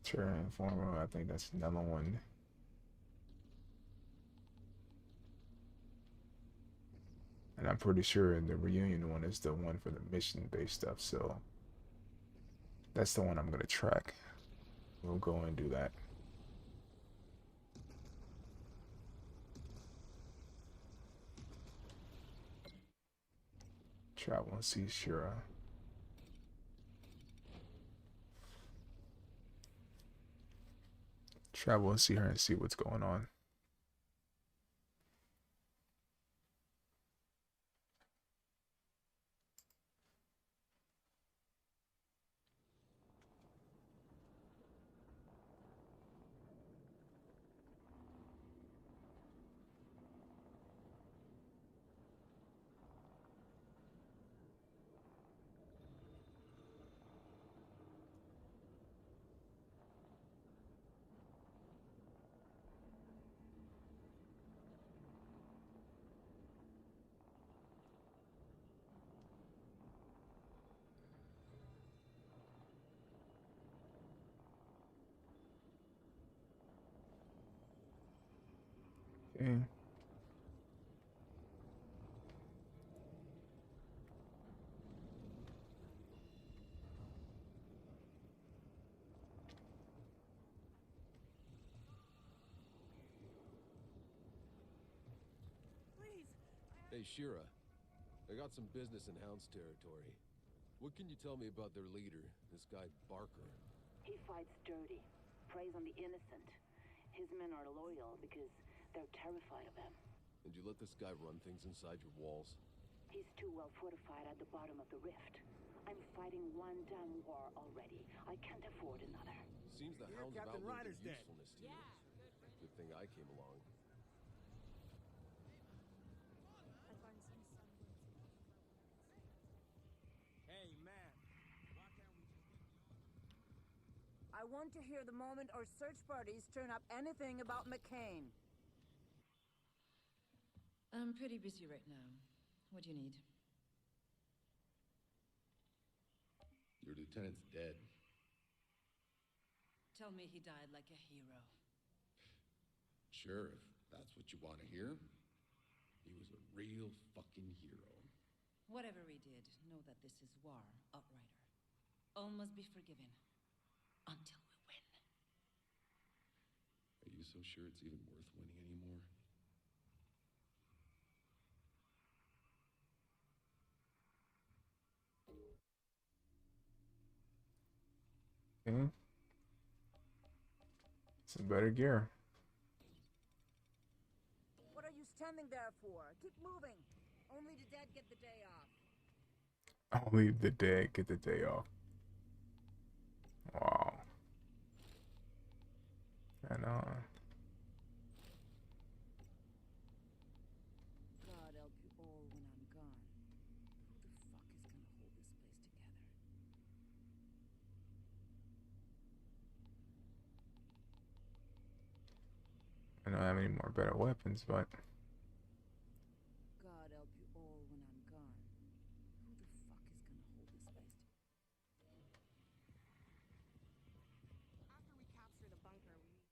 Transformer, I think that's another one. And I'm pretty sure the reunion one is the one for the mission-based stuff, so that's the one I'm gonna track. We'll go and do that. Travel and see Shira. Travel and see her and see what's going on. Okay. Hey, Shira. I got some business in Hound's territory. What can you tell me about their leader, this guy Barker? He fights dirty, preys on the innocent. His men are loyal because they're terrified of him. And you let this guy run things inside your walls? He's too well fortified at the bottom of the rift. I'm fighting one damn war already. I can't afford another. Seems the Hounds have outlived their usefulness to you. Good thing I came along. Hey, man. I want to hear the moment our search parties turn up anything about McCain. I'm pretty busy right now. What do you need? Your lieutenant's dead. Tell me he died like a hero. Sure, if that's what you want to hear. He was a real fucking hero. Whatever he did, know that this is war, Outrider. All must be forgiven. Until we win. Are you so sure it's even worth winning anymore? Okay. Some better gear. What are you standing there for? Keep moving. Only the dead get the day off. Only the dead get the day off. Wow. And God help you all when I'm gone. Who the fuck is gonna hold this place together? I don't have any more better weapons, but God help you all when I'm gone. Who the fuck is gonna hold this place together? After we capture the bunker, we need...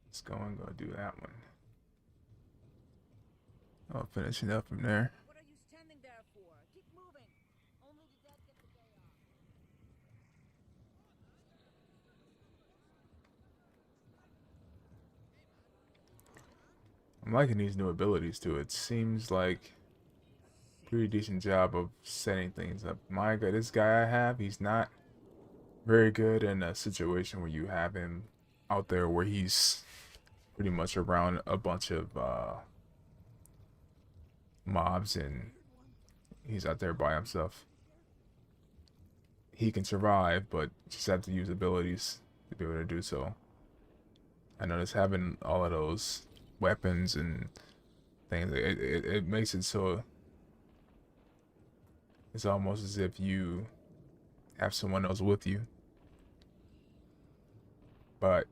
let's go and go do that one. Oh, finishing up from there. What are you standing there for? Keep moving. Only the dead get the day off. I'm liking these new abilities too. It seems like pretty decent job of setting things up. My God, this guy I have, he's not very good in a situation where you have him out there where he's pretty much around a bunch of mobs and he's out there by himself. He can survive, but just have to use abilities to be able to do so. I notice having all of those weapons and things, it makes it so it's almost as if you have someone else with you. But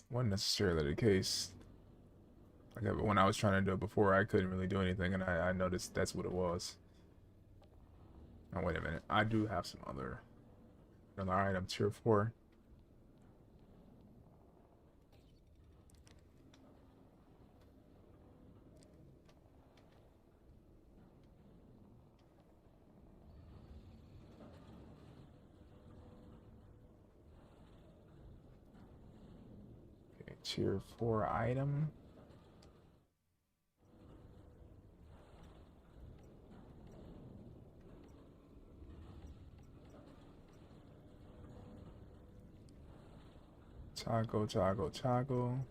wasn't necessarily the case. Like when I was trying to do it before, I couldn't really do anything, and I noticed that's what it was. Oh, wait a minute. I do have some another item, tier 4. Okay, tier 4 item. Toggle, toggle, toggle.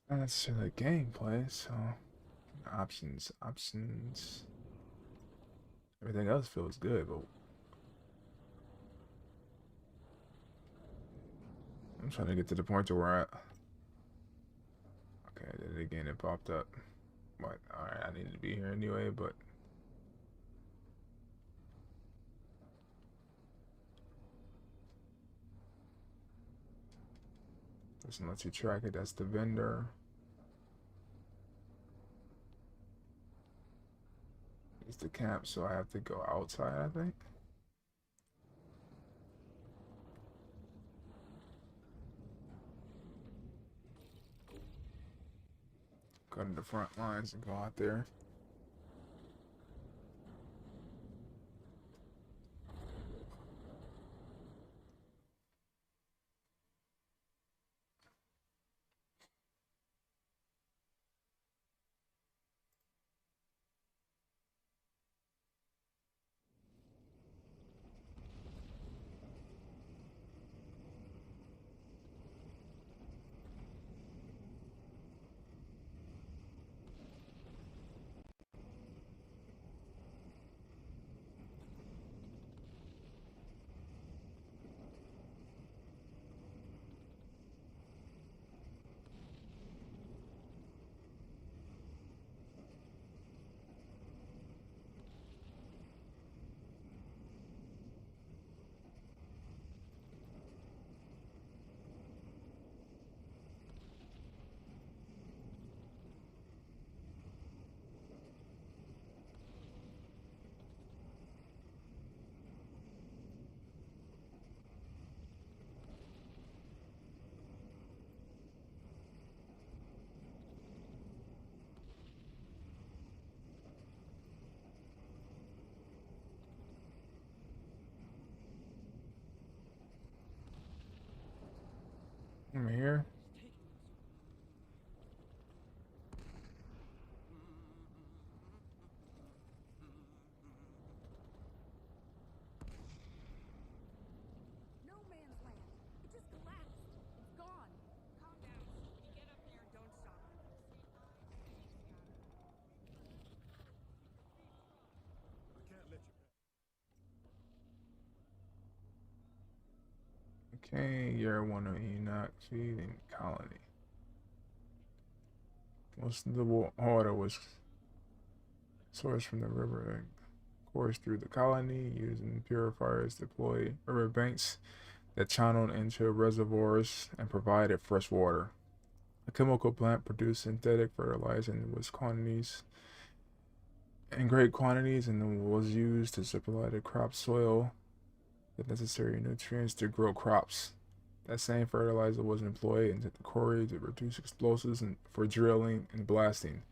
Not necessarily gameplay, so options. Everything else feels good, but I'm trying to get to the point to where okay, I did it again, it popped up. But alright, I needed to be here anyway, but doesn't let you track it. That's the vendor. It's the camp, so I have to go outside, I think. Go to the front lines and go out there. I'm here. No man's land. It just collapsed. It's gone. Calm down. You get up there and don't stop. I can't let you back. Okay, you're one of Enoch feeding colony. Most of the water was source from the river and course through the colony using purifiers deploy river banks that channeled into reservoirs and provided fresh water. A chemical plant produced synthetic fertilizer in great quantities and was used to supply the crop soil with necessary nutrients to grow crops. That same fertilizer was employed in the quarry to produce explosives and for drilling and blasting,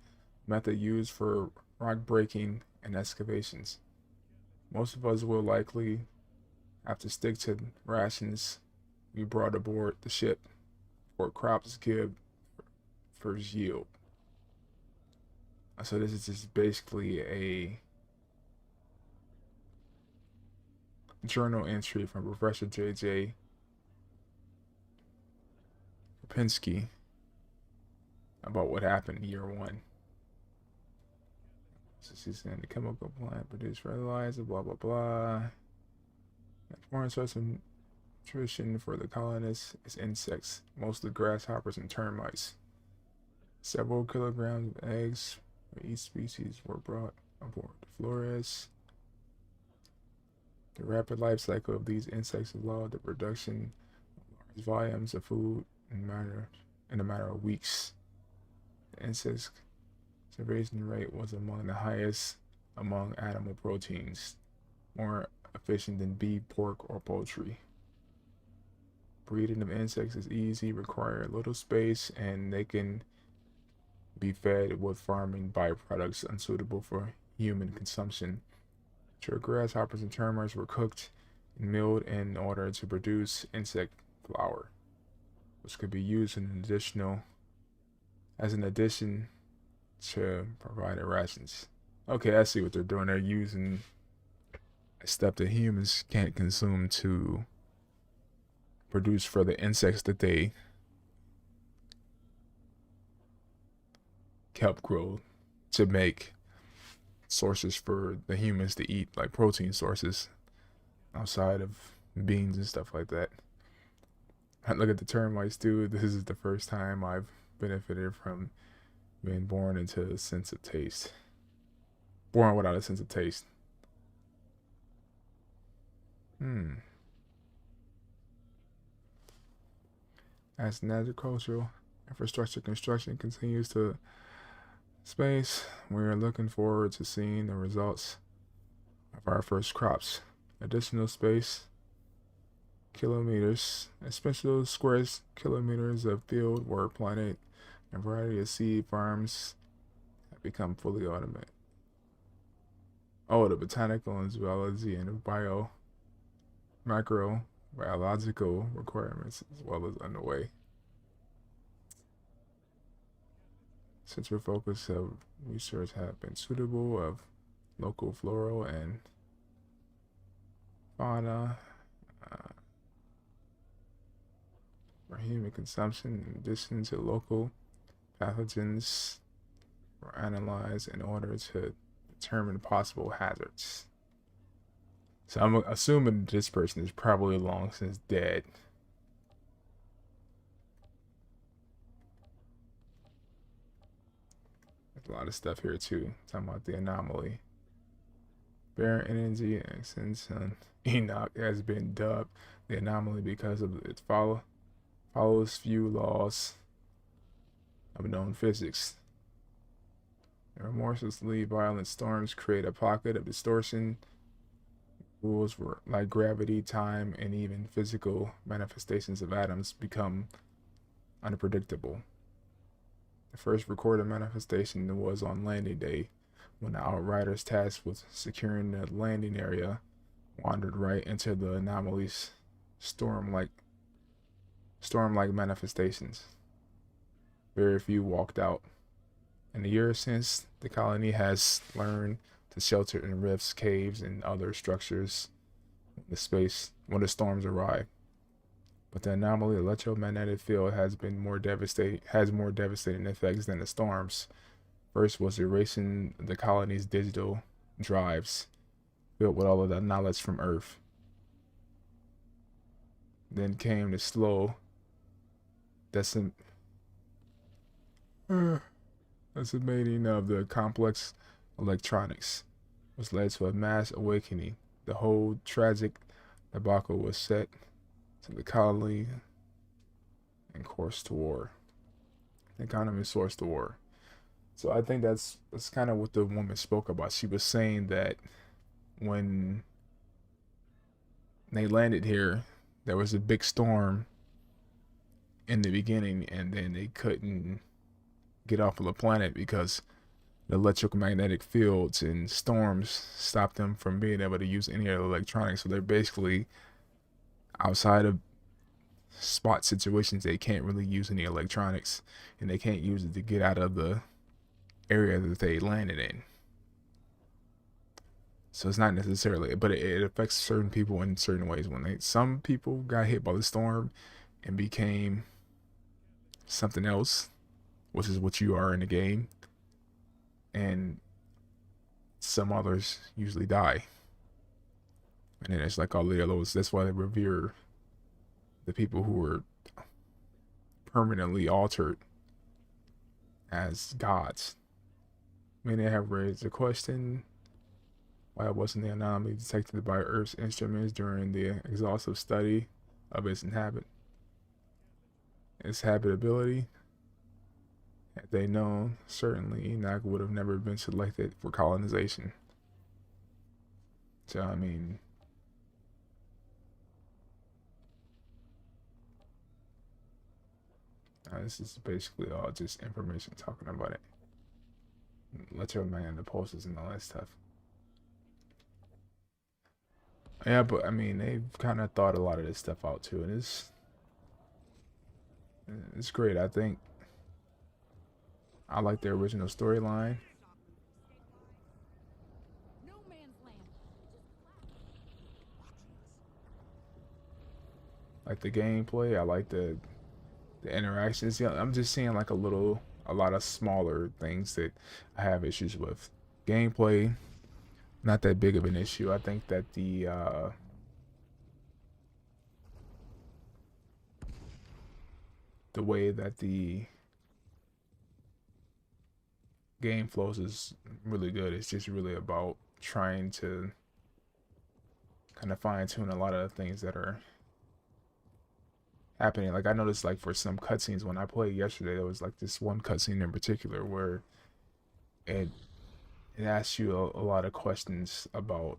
method used for rock breaking and excavations. Most of us will likely have to stick to rations we brought aboard the ship, or crops give first yield. So this is just basically a journal entry from Professor J.J. Pinsky about what happened in year one. So she's saying the chemical plant produced fertilizer, blah blah blah. The foreign source of nutrition for the colonists is insects, mostly grasshoppers and termites. Several kilograms of eggs for each species were brought aboard the Flores. The rapid life cycle of these insects allowed the production of large volumes of food in a matter of weeks. The insect's conservation rate was among the highest among animal proteins, more efficient than beef, pork, or poultry. Breeding of insects is easy, require little space, and they can be fed with farming byproducts unsuitable for human consumption. Sure, grasshoppers and termites were cooked and milled in order to produce insect flour, which could be used as an addition to provided rations. Okay, I see what they're doing. They're using stuff that humans can't consume to produce for the insects that they help grow to make sources for the humans to eat, like protein sources outside of beans and stuff like that. I look at the termites too. This is the first time I've benefited from being born into a sense of taste. Born without a sense of taste. As an agricultural infrastructure construction continues to space, we are looking forward to seeing the results of our first crops. Additional space kilometers, especially square kilometers of field were planted, and a variety of seed farms have become fully automated. Oh, the botanical and zoology and microbiological requirements as well as underway. Central focus of research have been suitable of local flora and fauna for human consumption, in addition to local pathogens were analyzed in order to determine possible hazards. So I'm assuming this person is probably long since dead. There's a lot of stuff here too, talking about the anomaly. Barren energy and since Enoch has been dubbed the anomaly because of its follows few laws of known physics. The remorselessly violent storms create a pocket of distortion. Rules were like gravity, time, and even physical manifestations of atoms become unpredictable. The first recorded manifestation was on landing day, when the Outriders tasked with securing the landing area wandered right into the anomaly's storm-like manifestations. Very few walked out. In the years since, the colony has learned to shelter in rifts, caves, and other structures when the storms arrive. But the anomaly electromagnetic field has more devastating effects than the storms. First was erasing the colony's digital drives, filled with all of that knowledge from Earth. Then came the slow decimating of the complex electronics, which led to a mass awakening. The whole tragic debacle was set to the colony and course to war. Economy source to war. So I think that's kind of what the woman spoke about. She was saying that when they landed here, there was a big storm in the beginning, and then they couldn't get off of the planet because the electromagnetic fields and storms stopped them from being able to use any of the electronics. So they're basically outside of spot situations. They can't really use any electronics, and they can't use it to get out of the area that they landed in. So it's not necessarily, but it affects certain people in certain ways. When some people got hit by the storm and became something else, which is what you are in the game, and some others usually die. And then it's like all the others. That's why they revere the people who were permanently altered as gods. Many have raised the question why wasn't the anomaly detected by Earth's instruments during the exhaustive study of its habitability. Had they known, certainly Enoch would have never been selected for colonization. So, I mean, this is basically all just information talking about it. Let your man the posters and all that stuff. Yeah, but I mean, they've kind of thought a lot of this stuff out too, and it's great. I think I like the original storyline. Like the gameplay, I like the interactions. Yeah, I'm just seeing like a lot of smaller things that I have issues with. Gameplay, not that big of an issue. I think that the way that the game flows is really good. It's just really about trying to kind of fine tune a lot of the things that are happening. Like I noticed, like for some cutscenes when I played yesterday, there was like this one cutscene in particular where it asks you a lot of questions about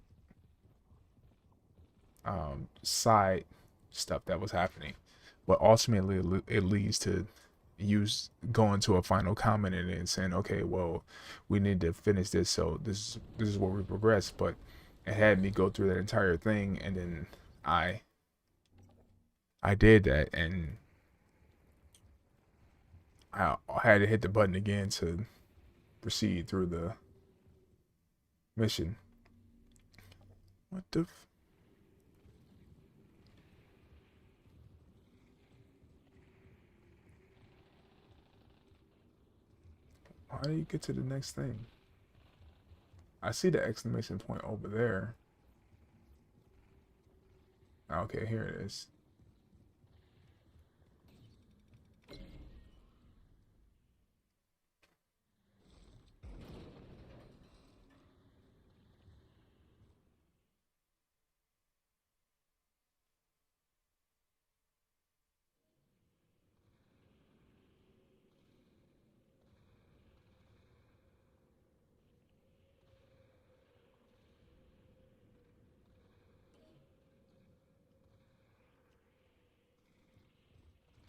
side stuff that was happening, but ultimately it leads to you going to a final comment in it and saying, okay, well, we need to finish this, so this is where we progress. But it had me go through that entire thing, and then I did that, and I had to hit the button again to proceed through the mission. What the how do you get to the next thing? I see the exclamation point over there. Okay, here it is.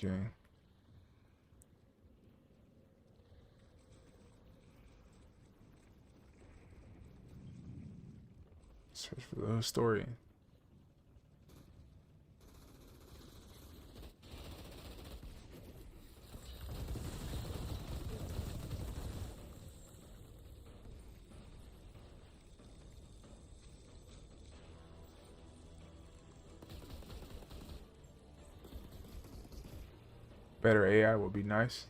Okay. Search for the story. Better AI would be nice.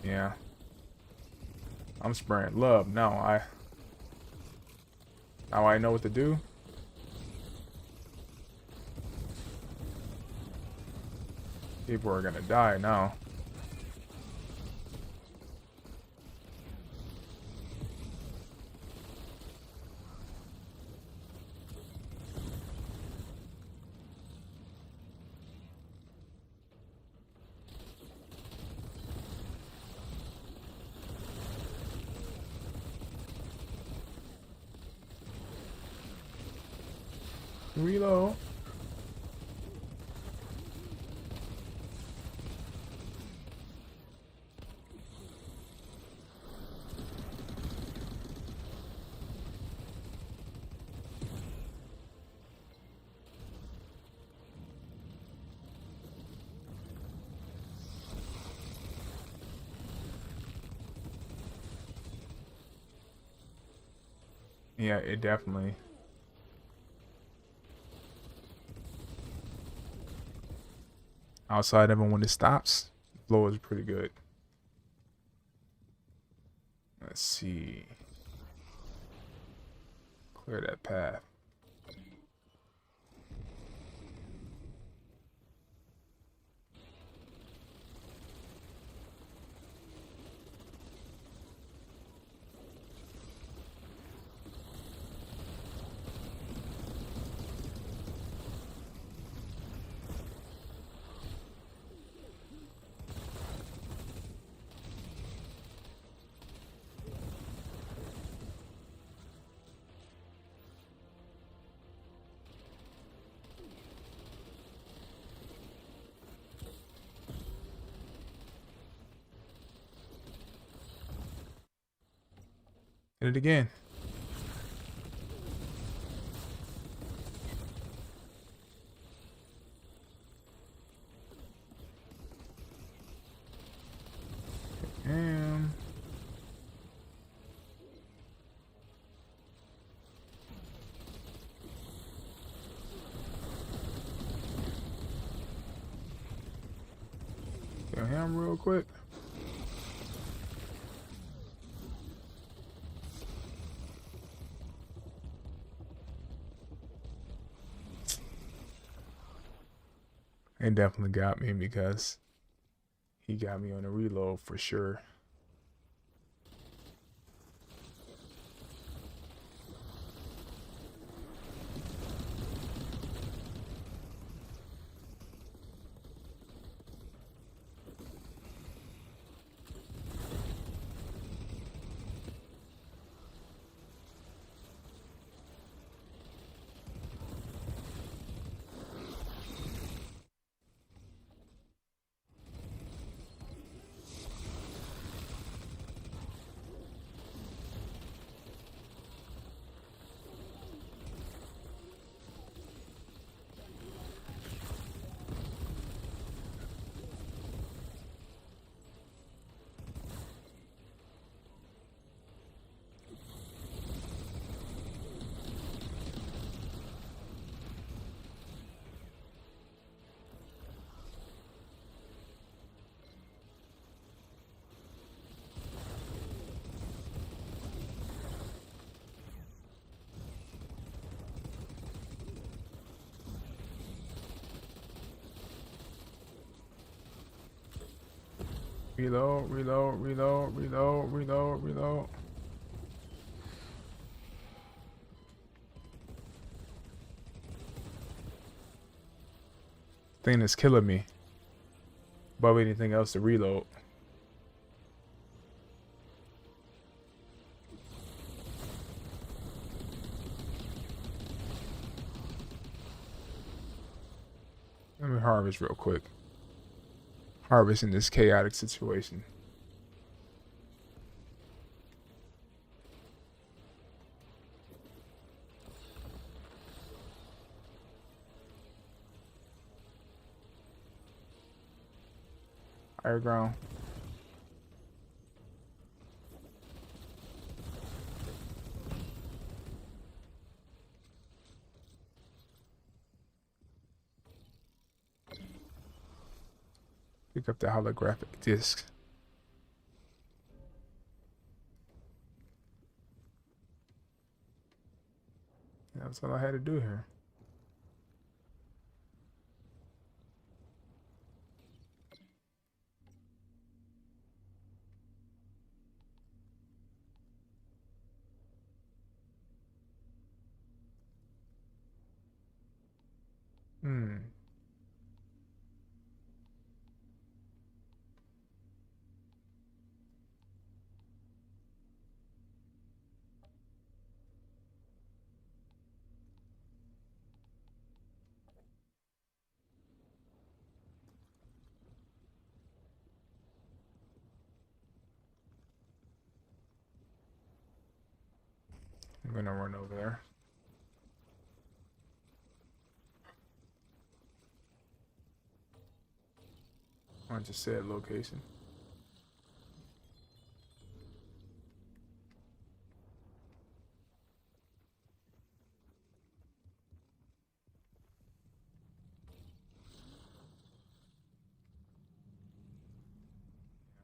Yeah. I'm spraying love now. Now I know what to do. People are gonna die now. Reload. Yeah, it definitely. Outside of it when it stops, flow is pretty good. Let's see. Clear that path. Hit it again. Damn. Kill him real quick. It definitely got me because he got me on a reload for sure. Reload, reload, reload, reload, reload, reload. Thing that's killing me above anything else to reload. Let me harvest real quick. Harvest in this chaotic situation. Higher ground. Pick up the holographic disc. That's all I had to do here. Hmm. I'm gonna run over there. On just said location.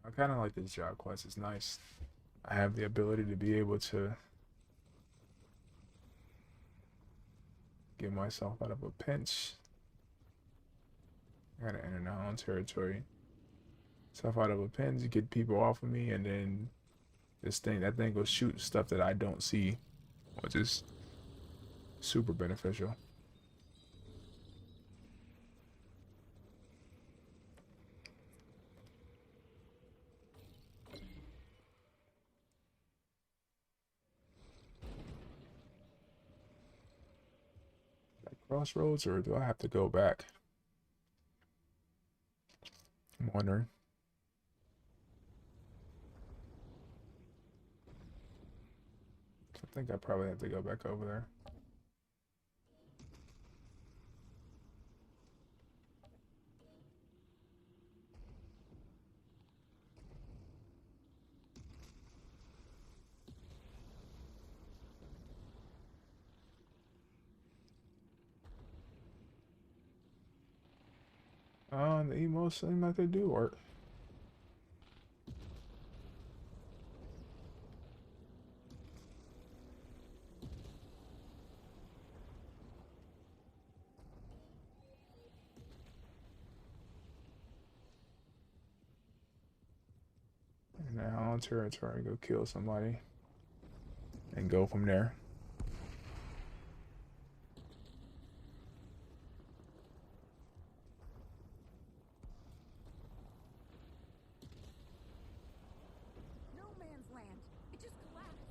I kind of like this job quest. It's nice. I have the ability to be able to get myself out of a pinch. I gotta enter my own territory. Self out of a pinch, get people off of me, and then that thing will shoot stuff that I don't see, which is super beneficial. Crossroads, or do I have to go back? I'm wondering. I think I probably have to go back over there. The emos seem like they do work. And now on territory, go kill somebody and go from there. No man's land. It just collapsed.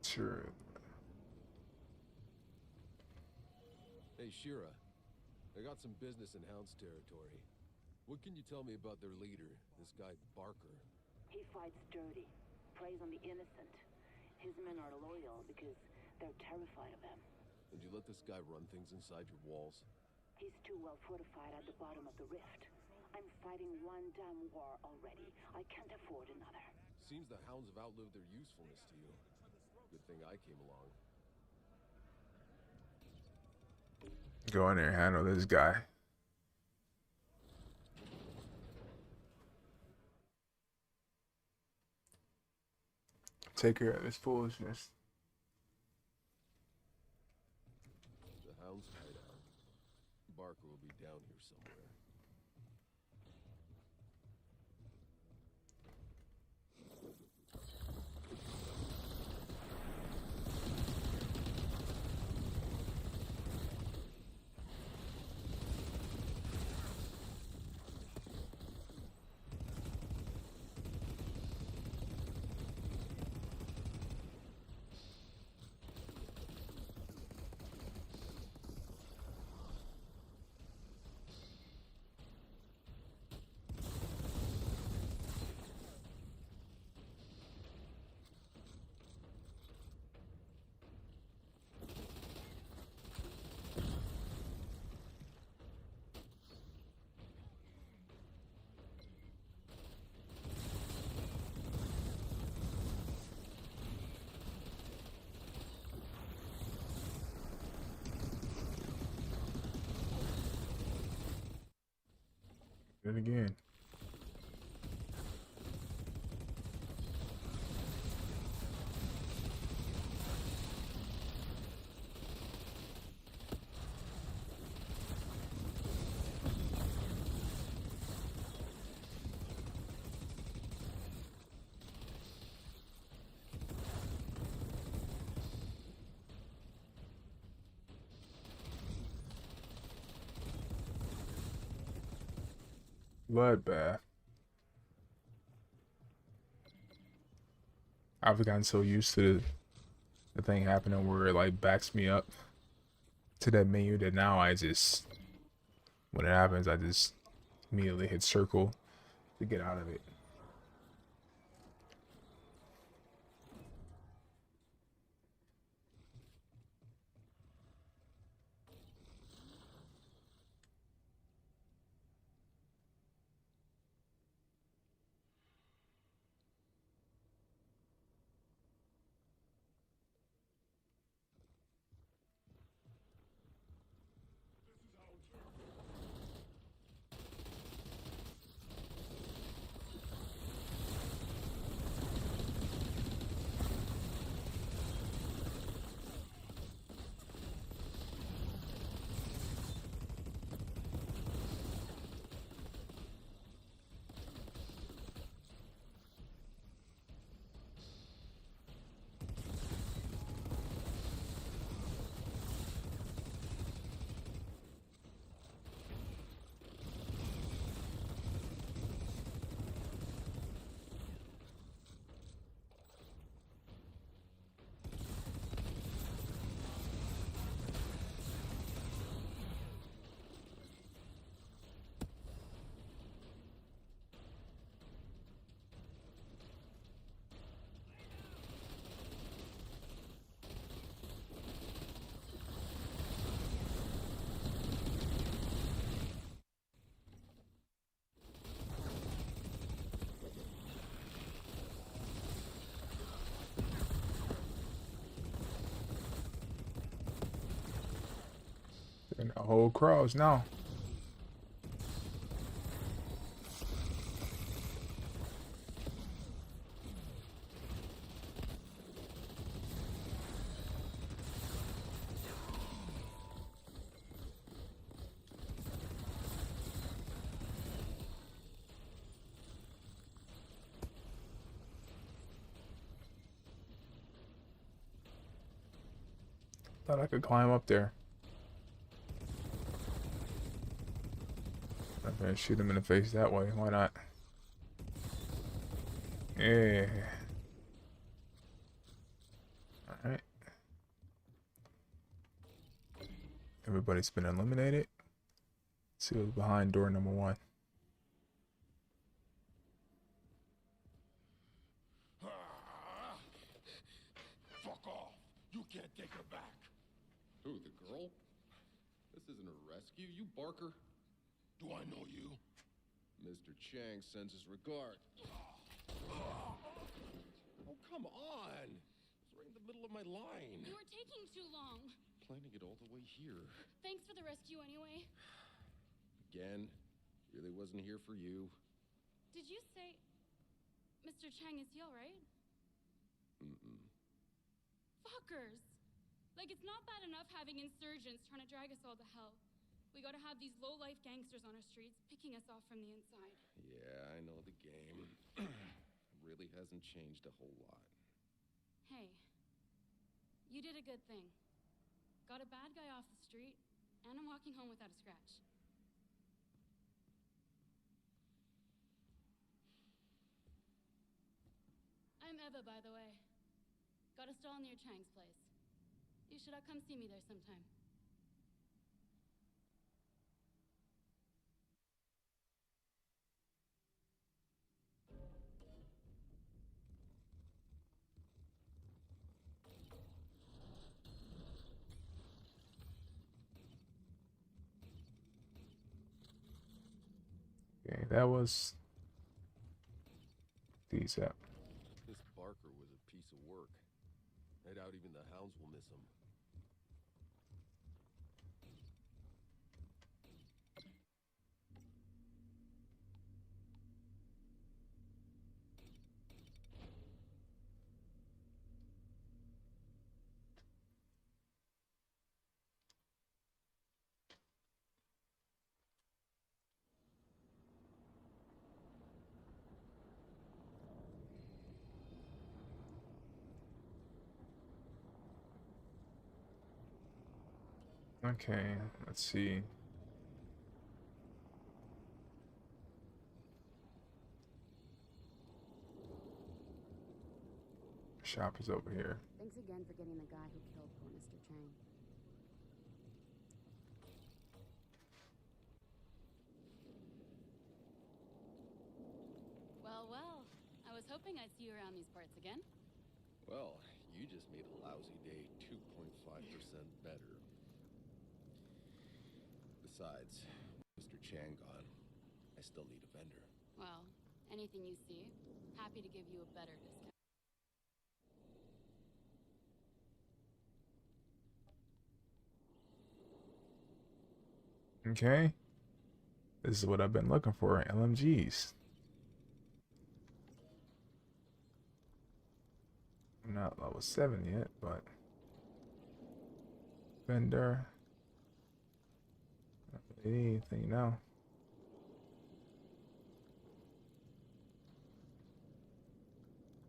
Sure. Hey, Shira. I got some business in Hound's territory. What can you tell me about their leader, this guy Barker? He fights dirty, preys on the innocent. His men are loyal because they're terrified of him. Did you let this guy run things inside your walls? He's too well fortified at the bottom of the rift. I'm fighting one damn war already. I can't afford another. Seems the Hounds have outlived their usefulness to you. Good thing I came along. Go in there and handle this guy. Take care of this foolishness. The Hounds hideout. Barker will be down here somewhere. it again. Bloodbath. I've gotten so used to the thing happening where it like backs me up to that menu that now I just, when it happens, I just immediately hit circle to get out of it. And a whole cross now. Thought I could climb up there. I'm gonna shoot him in the face that way. Why not? Yeah. Alright. Everybody's been eliminated. Let's see what's behind door number 1. Fuck off! You can't take her back. Who, the girl? This isn't a rescue, you Barker. Do I know you? Mr. Chang sends his regards. Oh, come on! It's right in the middle of my line. You were taking too long. Planning it all the way here. Thanks for the rescue anyway. Again, really wasn't here for you. Did you say... Mr. Chang is he alright? Mm-mm. Fuckers! Like, it's not bad enough having insurgents trying to drag us all to hell. We gotta have these low-life gangsters on our streets picking us off from the inside. Yeah, I know the game. Really hasn't changed a whole lot. Hey, you did a good thing. Got a bad guy off the street, and I'm walking home without a scratch. I'm Eva, by the way. Got a stall near Chang's place. You should come see me there sometime. Okay, that was decent. This Barker was a piece of work. I doubt even the hounds will miss him. Okay, let's see. Shop is over here. Thanks again for getting the guy who killed poor Mr. Chang. Well, well. I was hoping I'd see you around these parts again. Well, you just made a lousy day 2.5% better. Besides, Mr. Chang gone, I still need a vendor. Well, anything you see, happy to give you a better discount. Okay. This is what I've been looking for, LMGs. I'm not level 7 yet, but vendor. Not really anything now.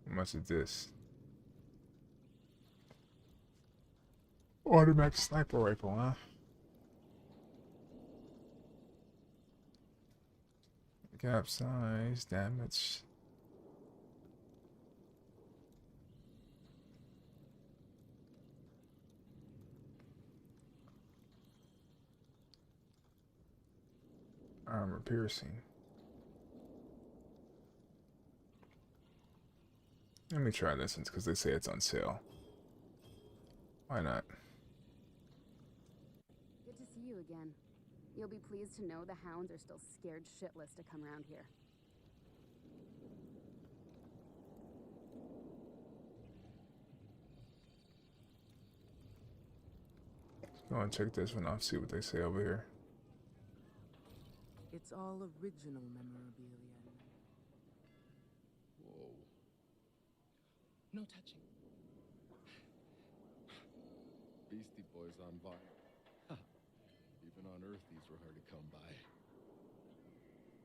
How much is this? Automatic sniper rifle, huh? Gap size, damage. Armor piercing. Let me try this one because they say it's on sale. Why not? Good to see you again. You'll be pleased to know the hounds are still scared shitless to come around here. Let's go and check this one off, see what they say over here. It's all original memorabilia. Whoa. No touching. Beastie Boys on vinyl. Even on Earth, these were hard to come by.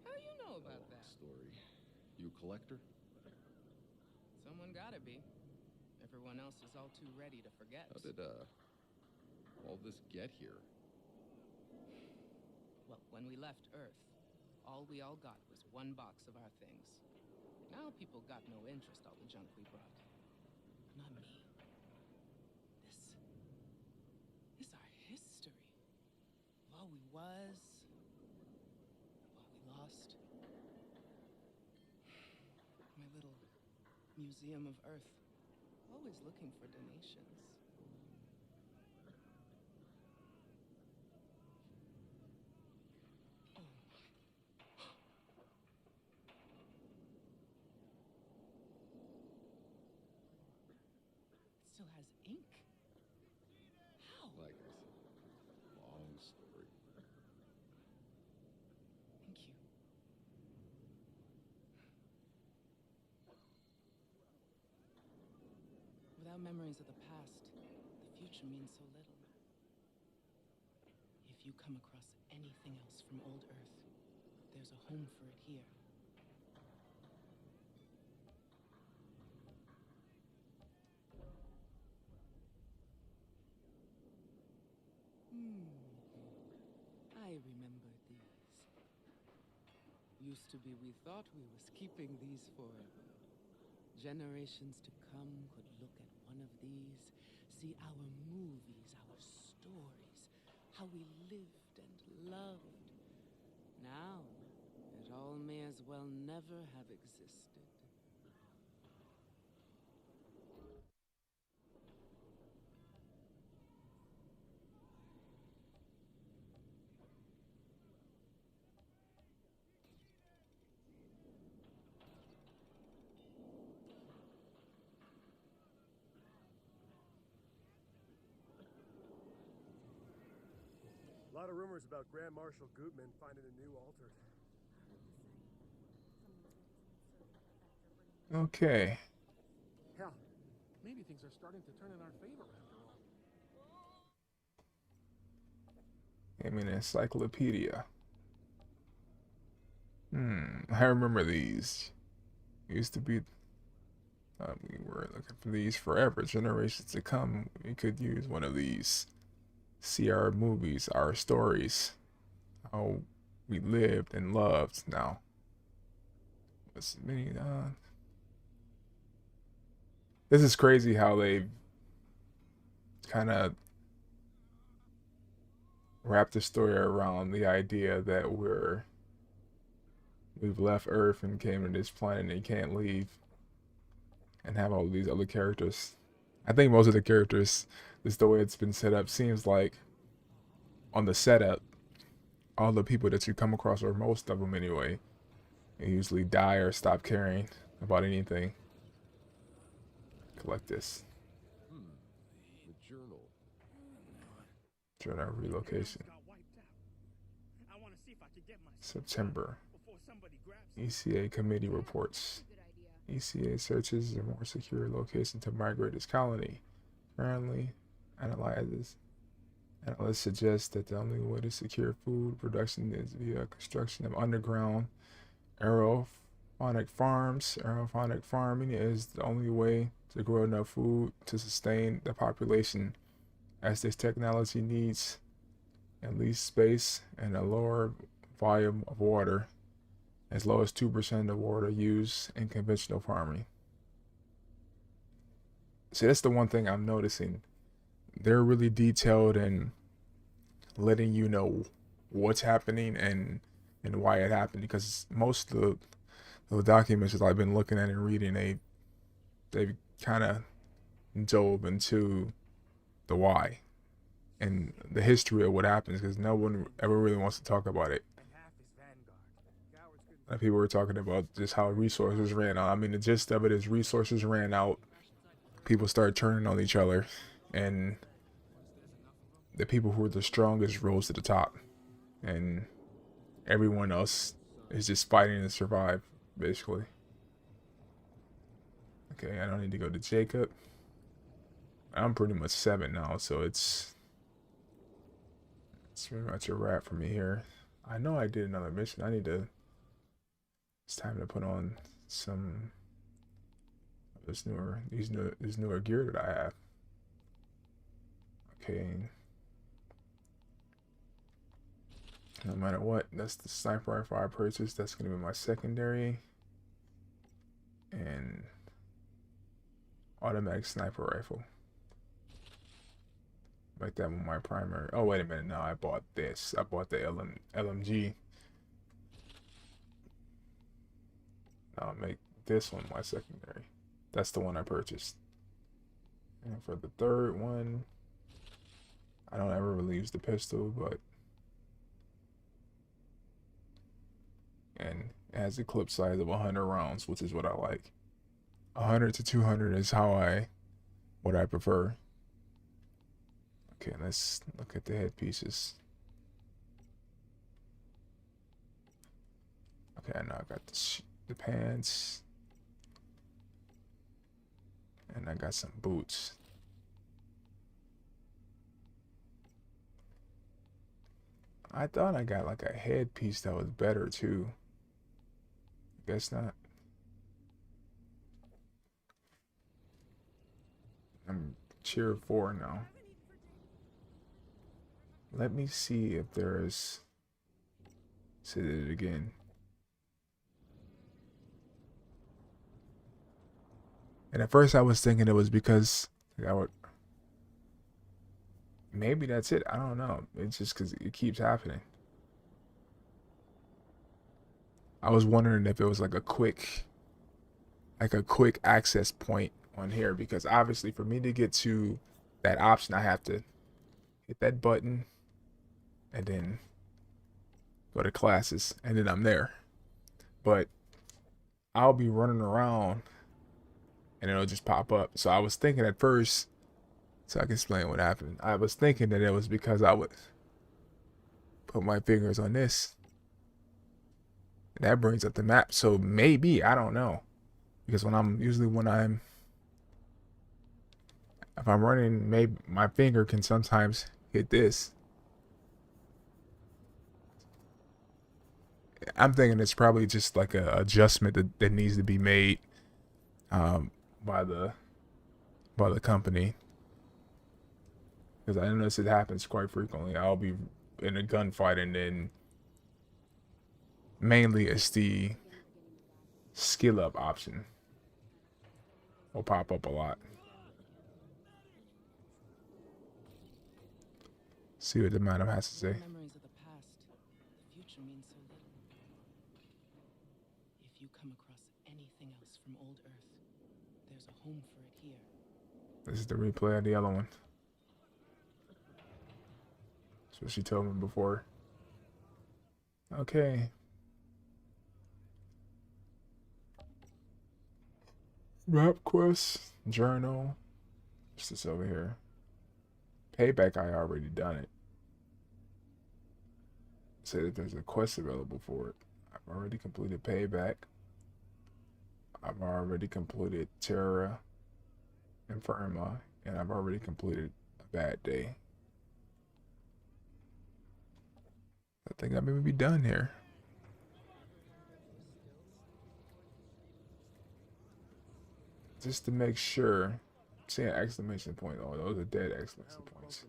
How you know about that? Story. You a collector? Someone gotta be. Everyone else is all too ready to forget. How did, all this get here? Well, when we left Earth, all we all got was one box of our things. Now people got no interest all the junk we brought. Not me. This our history. Of all we was, of all we lost. My little museum of Earth. Always looking for donations. Still has ink. How? Like I said, long story. Thank you. Without memories of the past, the future means so little. If you come across anything else from old Earth, there's a home for it here. I remember these. Used to be we thought we was keeping these forever. Generations to come could look at one of these, see our movies, our stories, how we lived and loved. Now, it all may as well never have existed. A lot of rumors about Grand Marshal Gutman finding a new altered. Okay. Hell, maybe things are starting to turn in our favor after all. I mean, encyclopedia. I remember these. Used to be. We were looking for these forever. Generations to come, we could use one of these. see our movies, our stories, how we lived and loved. Now, what's many? This is crazy how they kind of wrap the story around the idea that we've left Earth and came to this planet and can't leave, and have all these other characters. I think most of the characters, just the way it's been set up, seems like on the setup, all the people that you come across, or most of them anyway, they usually die or stop caring about anything. Collect this. The journal. Journal relocation. September. ECA committee reports. ECA searches a more secure location to migrate its colony. Currently, analysts suggest that the only way to secure food production is via construction of underground aeroponic farms. Aeroponic farming is the only way to grow enough food to sustain the population, as this technology needs at least space and a lower volume of water, as low as 2% of water used in conventional farming. See, that's the one thing I'm noticing. They're really detailed in letting you know what's happening and why it happened, because most of the documents that I've been looking at and reading, they kind of dove into the why and the history of what happens, because no one ever really wants to talk about it. And people were talking about just how resources ran out. I mean, the gist of it is resources ran out, people started turning on each other, and the people who were the strongest rose to the top, and everyone else is just fighting to survive, basically. Okay, I don't need to go to Jacob. I'm pretty much 7 now, so it's pretty much a wrap for me here. I know I did another mission. It's time to put on some of this newer gear that I have. Okay. No matter what, that's the sniper rifle I purchased. That's gonna be my secondary. And automatic sniper rifle. Make that one my primary. Oh, wait a minute. No, I bought this. I bought the LMG. I'll make this one my secondary. That's the one I purchased. And for the third one, I don't ever really use the pistol, but and it has a clip size of 100 rounds, which is what I like. 100 to 200 is what I prefer. Okay, let's look at the headpieces. Okay, now I got the pants, and I got some boots. I thought I got like a headpiece that was better too. Guess not. I'm tier 4 now. Let me see if there's. Say it again. And at first I was thinking it was because maybe that's it. I don't know. It's just because it keeps happening. I was wondering if it was like a quick access point on here, because obviously for me to get to that option, I have to hit that button and then go to classes, and then I'm there. But I'll be running around and it'll just pop up. So I was thinking at first, so I can explain what happened. I was thinking that it was because I would put my fingers on this, and that brings up the map. So maybe, I don't know, because if I'm running, maybe my finger can sometimes hit this. I'm thinking it's probably just like a adjustment that needs to be made by the company. Because I notice it happens quite frequently. I'll be in a gunfight and then mainly it's the skill up option will pop up a lot. See what the madam has to say. Memories of the past. The future means so little. If you come across anything else from old Earth, there's a home for it here. This is the replay of the other one. That's what she told me before. Okay. Map quest, journal. What's this over here? Payback, I already done it. Say that there's a quest available for it. I've already completed Payback. I've already completed Terra Infirma, and I've already completed A Bad Day. I think I may be done here. Just to make sure. See an exclamation point. Oh, those are dead exclamation points.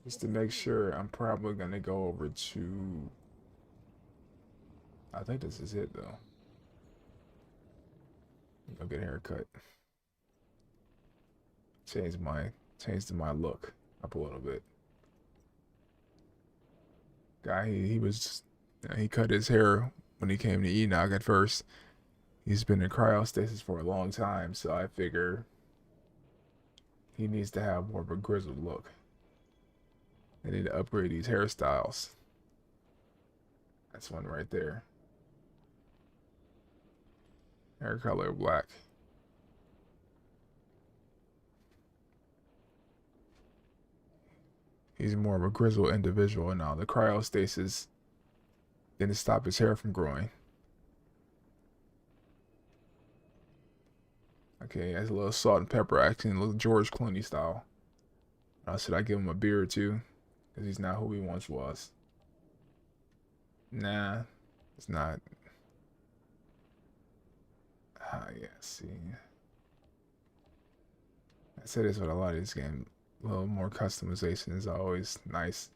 Just to make sure, I'm probably gonna go over to. I think this is it though. Go get a haircut. Change my look up a little bit. Guy, he was, he cut his hair when he came to Enoch at first. He's been in cryostasis for a long time, so I figure he needs to have more of a grizzled look. They need to upgrade these hairstyles. That's one right there. Hair color black. He's more of a grizzled individual now. The cryostasis didn't stop his hair from growing. Okay, has a little salt and pepper action, a little George Clooney style. Should I give him a beard too? Because he's not who he once was. Nah, it's not. Yeah, see. I say this with a lot of these games. A little more customization is always nice.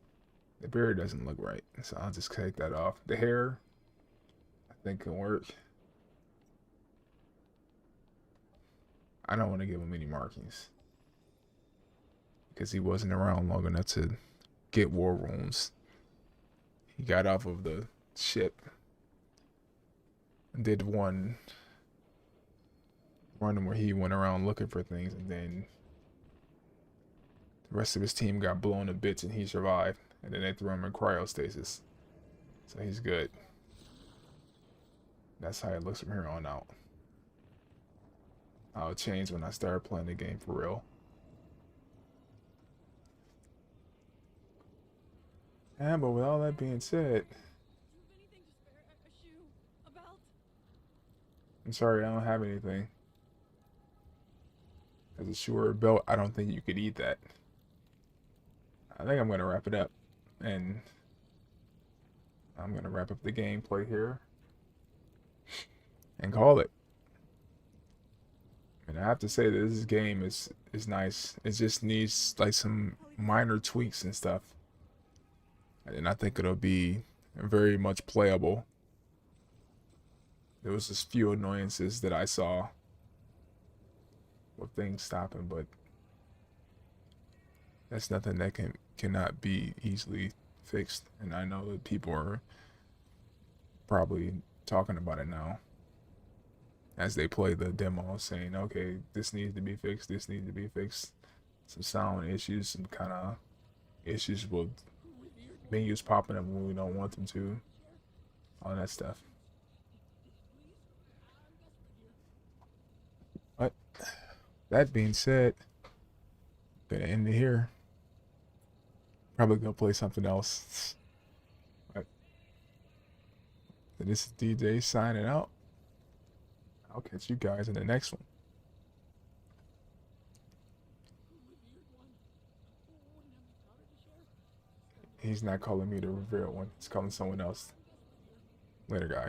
The beard doesn't look right, so I'll just take that off. The hair, I think can work. I don't want to give him any markings because he wasn't around long enough to get war wounds. He got off of the ship and did one run where he went around looking for things, and then the rest of his team got blown to bits and he survived, and then they threw him in cryostasis, so he's good. That's how it looks from here on out. I'll change when I start playing the game for real. Yeah, but with all that being said, I'm sorry, I don't have anything. As a shoe or a belt, I don't think you could eat that. I think I'm going to wrap it up. And I'm going to wrap up the gameplay here and call it. And I have to say that this game is nice. It just needs like some minor tweaks and stuff. And I think it'll be very much playable. There was just few annoyances that I saw with things stopping, but that's nothing that cannot be easily fixed. And I know that people are probably talking about it now as they play the demo, saying, okay, this needs to be fixed, this needs to be fixed. Some sound issues, some kind of issues with menus popping up when we don't want them to, all that stuff. But that being said, I'm gonna end it here. Probably gonna play something else. But this is DJ signing out. I'll catch you guys in the next one. He's not calling me the revered one. He's calling someone else. Later, guys.